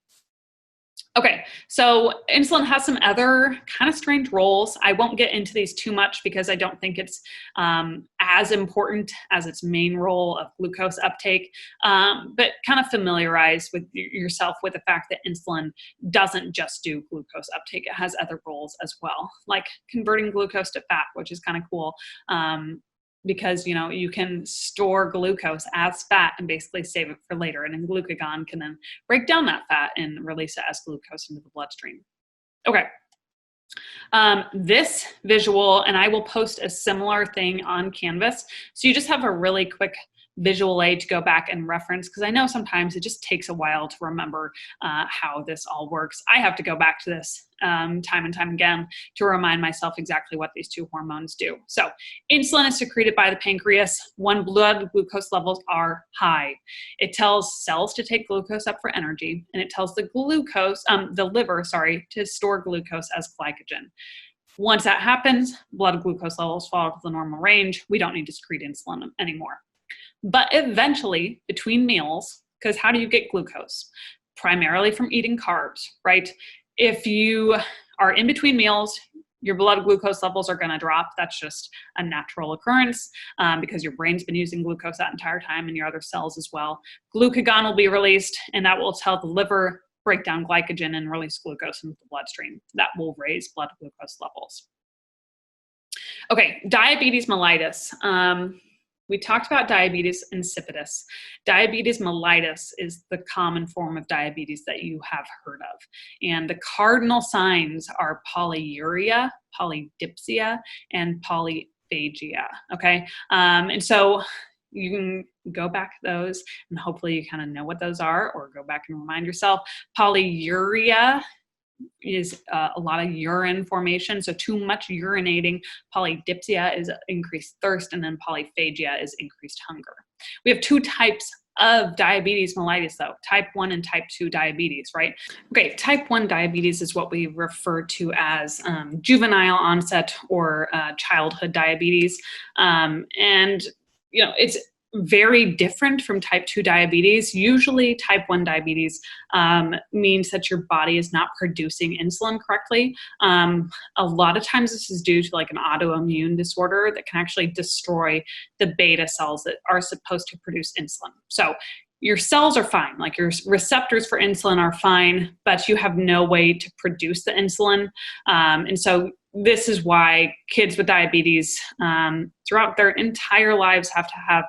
Okay, so insulin has some other kind of strange roles. I won't get into these too much because I don't think it's as important as its main role of glucose uptake, but kind of familiarize with yourself with the fact that insulin doesn't just do glucose uptake. It has other roles as well, like converting glucose to fat, which is kind of cool. Because you can store glucose as fat and basically save it for later, and then glucagon can then break down that fat and release it as glucose into the bloodstream. Okay, this visual, and I will post a similar thing on Canvas, so you just have a really quick visual aid to go back and reference, because I know sometimes it just takes a while to remember how this all works. I have to go back to this time and time again to remind myself exactly what these two hormones do. So insulin is secreted by the pancreas when blood glucose levels are high. It tells cells to take glucose up for energy, and it tells the liver, to store glucose as glycogen. Once that happens, blood glucose levels fall to the normal range. We don't need to secrete insulin anymore. But eventually, between meals, because how do you get glucose? primarily from eating carbs, right? If you are in between meals, your blood glucose levels are going to drop. That's just a natural occurrence because your brain's been using glucose that entire time and your other cells as well. Glucagon will be released, and that will tell the liver break down glycogen and release glucose into the bloodstream. That will raise blood glucose levels. Okay, diabetes mellitus. We talked about diabetes insipidus. Diabetes mellitus is the common form of diabetes that you have heard of. And the cardinal signs are polyuria, polydipsia, and polyphagia, okay? And so you can go back to those and hopefully you kind of know what those are, or go back and remind yourself. Polyuria is a lot of urine formation, so too much urinating. Polydipsia is increased thirst, and then polyphagia is increased hunger. We have two types of diabetes mellitus though, type 1 and type 2 diabetes, right? Okay, type 1 diabetes is what we refer to as juvenile onset or childhood diabetes. And you know, it's very different from type 2 diabetes. Usually type 1 diabetes means that your body is not producing insulin correctly. A lot of times this is due to like an autoimmune disorder that can actually destroy the beta cells that are supposed to produce insulin. So your cells are fine, like your receptors for insulin are fine, but you have no way to produce the insulin. And so this is why kids with diabetes throughout their entire lives have to have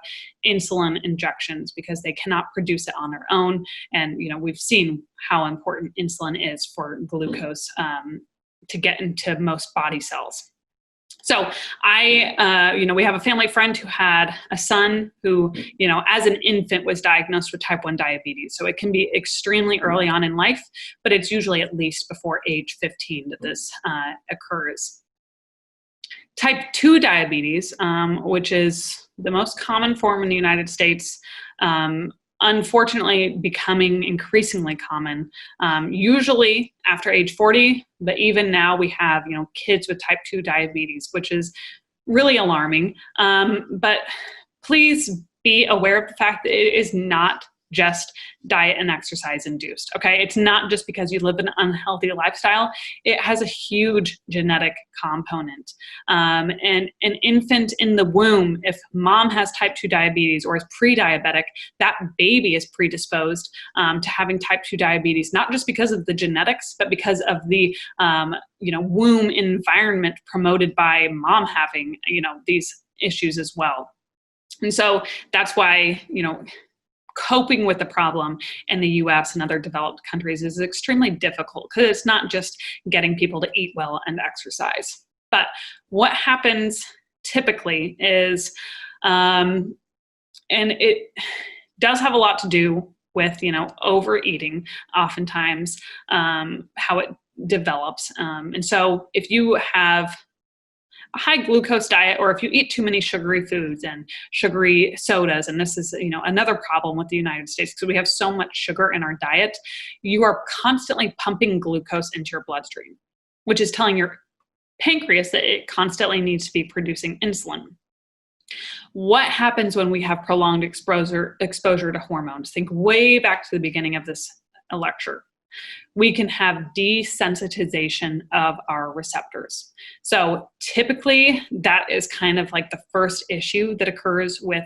insulin injections, because they cannot produce it on their own. And, you know, we've seen how important insulin is for glucose to get into most body cells. So we have a family friend who had a son who, you know, as an infant was diagnosed with type 1 diabetes. So it can be extremely early on in life, but it's usually at least before age 15 that this occurs. Type 2 diabetes, which is the most common form in the United States, unfortunately becoming increasingly common, usually after age 40, but even now we have, you know, kids with type 2 diabetes, which is really alarming. But please be aware of the fact that it is not just diet and exercise induced, okay? It's not just because you live an unhealthy lifestyle. It has a huge genetic component. And an infant in the womb, if mom has type 2 diabetes or is pre-diabetic, that baby is predisposed to having type 2 diabetes, not just because of the genetics, but because of the womb environment promoted by mom having, you know, these issues as well. And so that's why, you know, coping with the problem in the US and other developed countries is extremely difficult, because it's not just getting people to eat well and exercise. But what happens typically is, and it does have a lot to do with, you know, overeating oftentimes, how it develops. And so if you have a high glucose diet, or if you eat too many sugary foods and sugary sodas, and this is, you know, another problem with the United States because we have so much sugar in our diet, you are constantly pumping glucose into your bloodstream, which is telling your pancreas that it constantly needs to be producing insulin. What happens when we have prolonged exposure to hormones? Think way back to the beginning of this lecture. We can have desensitization of our receptors. So typically that is kind of like the first issue that occurs with,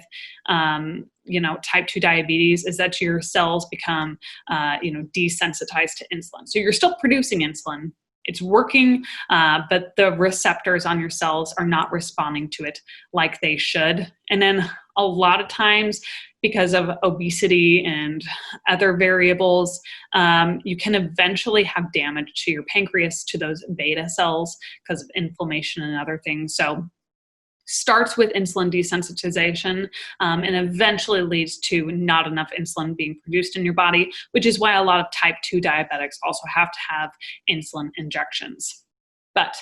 type 2 diabetes, is that your cells become, desensitized to insulin. So you're still producing insulin. It's working, but the receptors on your cells are not responding to it like they should. And then a lot of times, because of obesity and other variables, you can eventually have damage to your pancreas, to those beta cells, because of inflammation and other things. So starts with insulin desensitization and eventually leads to not enough insulin being produced in your body, which is why a lot of type 2 diabetics also have to have insulin injections. But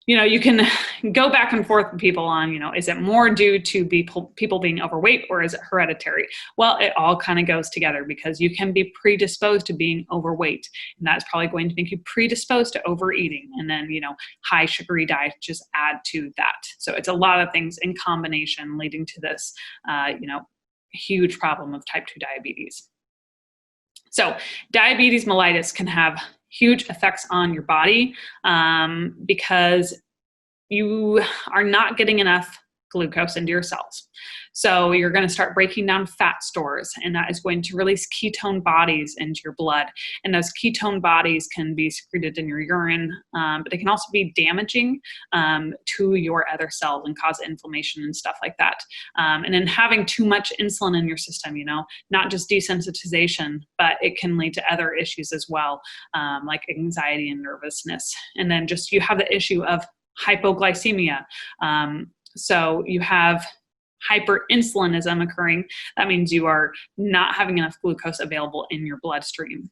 you can go back and forth with people on, is it more due to people being overweight, or is it hereditary? Well, it all kind of goes together, because you can be predisposed to being overweight, and that's probably going to make you predisposed to overeating. And then, high sugary diets just add to that. So it's a lot of things in combination leading to this, huge problem of type 2 diabetes. So diabetes mellitus can have huge effects on your body because you are not getting enough glucose into your cells. So you're going to start breaking down fat stores, and that is going to release ketone bodies into your blood. And those ketone bodies can be secreted in your urine, but they can also be damaging to your other cells and cause inflammation and stuff like that. And then having too much insulin in your system, not just desensitization, but it can lead to other issues as well, like anxiety and nervousness. And then just you have the issue of hypoglycemia. So you have hyperinsulinism occurring. That means you are not having enough glucose available in your bloodstream.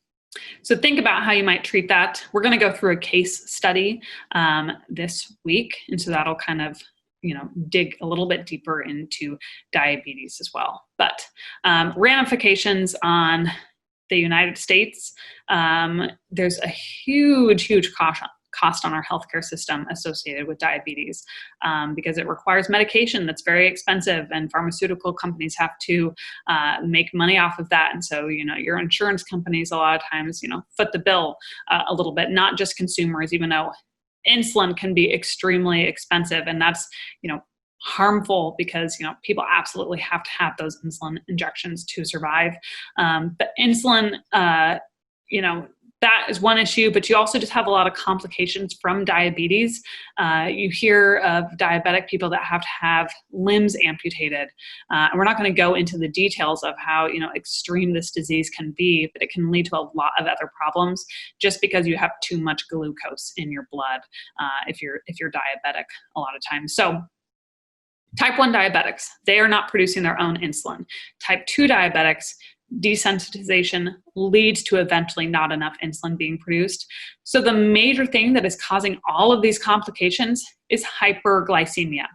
So think about how you might treat that. We're going to go through a case study this week, and so that'll kind of dig a little bit deeper into diabetes as well. But ramifications on the United States, there's a huge cost on our healthcare system associated with diabetes because it requires medication that's very expensive, and pharmaceutical companies have to make money off of that. And so, your insurance companies a lot of times, foot the bill a little bit, not just consumers, even though insulin can be extremely expensive, and that's, harmful because, people absolutely have to have those insulin injections to survive. But insulin, that is one issue, but you also just have a lot of complications from diabetes. You hear of diabetic people that have to have limbs amputated. And we're not going to go into the details of how, extreme this disease can be, but it can lead to a lot of other problems just because you have too much glucose in your blood if you're diabetic a lot of times. So type 1 diabetics, they are not producing their own insulin. Type 2 diabetics, desensitization leads to eventually not enough insulin being produced. So the major thing that is causing all of these complications is hyperglycemia.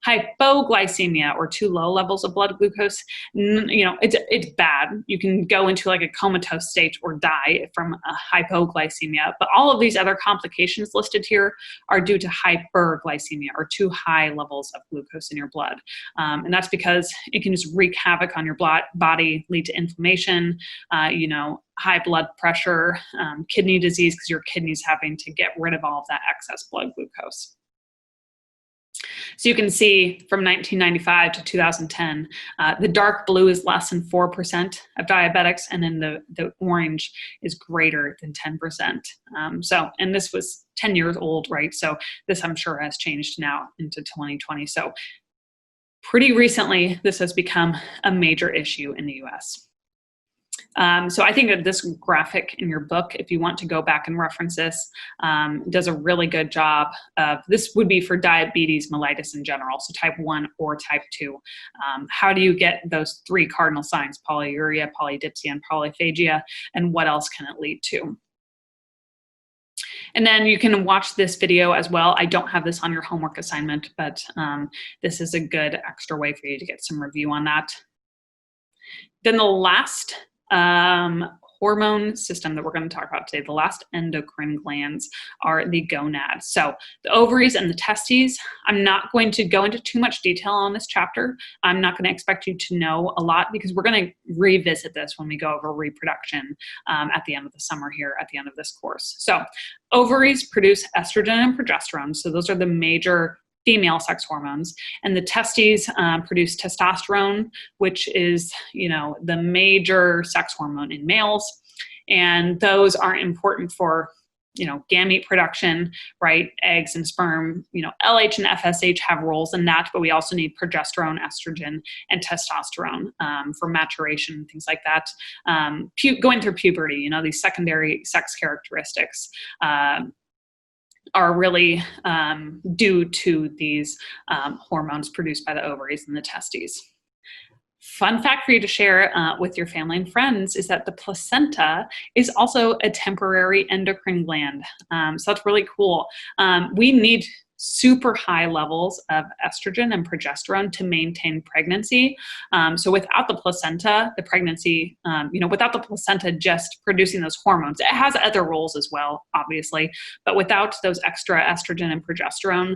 Hypoglycemia, or too low levels of blood glucose, it's bad. You can go into like a comatose state or die from a hypoglycemia. But all of these other complications listed here are due to hyperglycemia, or too high levels of glucose in your blood. And that's because it can just wreak havoc on your body, lead to inflammation, high blood pressure, kidney disease, because your kidneys having to get rid of all of that excess blood glucose. So you can see from 1995 to 2010, the dark blue is less than 4% of diabetics, and then the orange is greater than 10%. And this was 10 years old, right? So this, I'm sure, has changed now into 2020. So pretty recently, this has become a major issue in the US. So I think that this graphic in your book, if you want to go back and reference this, does a really good job of, this would be for diabetes mellitus in general, so type 1 or type 2. How do you get those 3 cardinal signs, polyuria, polydipsia, and polyphagia, and what else can it lead to? And then you can watch this video as well. I don't have this on your homework assignment, but this is a good extra way for you to get some review on that. Then the last hormone system that we're going to talk about today, the last endocrine glands, are the gonads. So the ovaries and the testes, I'm not going to go into too much detail on this chapter. I'm not going to expect you to know a lot because we're going to revisit this when we go over reproduction at the end of the summer here, at the end of this course. So ovaries produce estrogen and progesterone. So those are the major female sex hormones, and the testes produce testosterone, which is, the major sex hormone in males, and those are important for, gamete production, right? Eggs and sperm. LH and FSH have roles in that, but we also need progesterone, estrogen, and testosterone for maturation and things like that. Going through puberty, these secondary sex characteristics are really due to these hormones produced by the ovaries and the testes. Fun fact for you to share with your family and friends is that the placenta is also a temporary endocrine gland. So that's really cool. We need super high levels of estrogen and progesterone to maintain pregnancy. So without the placenta, the pregnancy, without the placenta just producing those hormones, it has other roles as well, obviously, but without those extra estrogen and progesterone,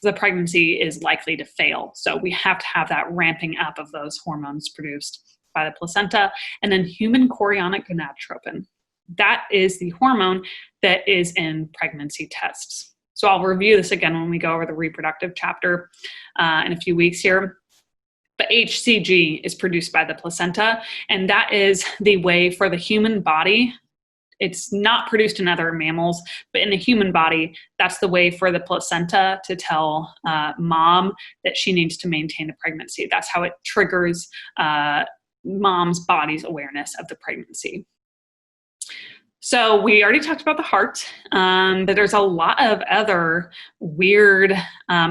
the pregnancy is likely to fail. So we have to have that ramping up of those hormones produced. by the placenta, and then human chorionic gonadotropin. That is the hormone that is in pregnancy tests. So I'll review this again when we go over the reproductive chapter in a few weeks here. But HCG is produced by the placenta, and that is the way for the human body. It's not produced in other mammals, but in the human body, that's the way for the placenta to tell mom that she needs to maintain the pregnancy. That's how it triggers mom's body's awareness of the pregnancy. So we already talked about the heart, but there's a lot of other weird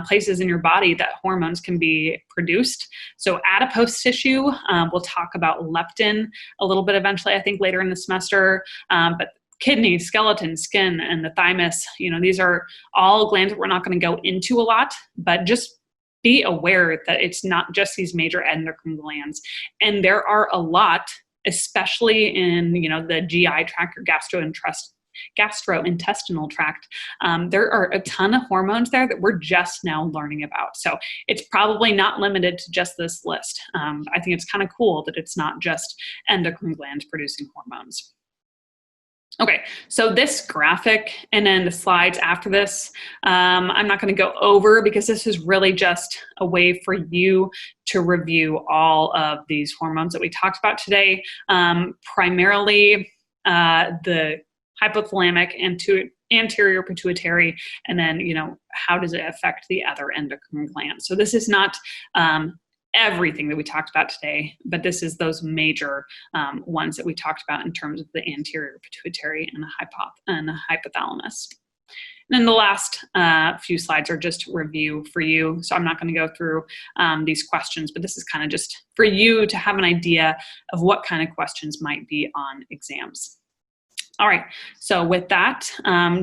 places in your body that hormones can be produced. So adipose tissue, we'll talk about leptin a little bit eventually, I think later in the semester, but kidney, skeleton, skin, and the thymus, these are all glands that we're not going to go into a lot, but just be aware that it's not just these major endocrine glands. And there are a lot, especially in the GI tract or gastrointestinal tract. There are a ton of hormones there that we're just now learning about. So it's probably not limited to just this list. I think it's kind of cool that it's not just endocrine glands producing hormones. Okay, so this graphic and then the slides after this, I'm not going to go over because this is really just a way for you to review all of these hormones that we talked about today, primarily the hypothalamic and anterior pituitary, and then, how does it affect the other endocrine glands. So this is not everything that we talked about today, but this is those major ones that we talked about in terms of the anterior pituitary and the hypothalamus. And then the last few slides are just review for you. So I'm not going to go through these questions, but this is kind of just for you to have an idea of what kind of questions might be on exams. All right, so with that,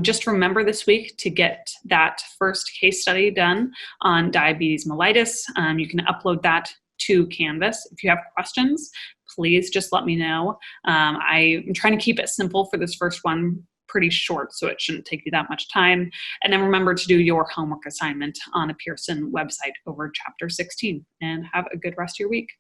just remember this week to get that first case study done on diabetes mellitus. You can upload that to Canvas. If you have questions, please just let me know. I'm trying to keep it simple for this first one, pretty short, so it shouldn't take you that much time. And then remember to do your homework assignment on the Pearson website over Chapter 16, and have a good rest of your week.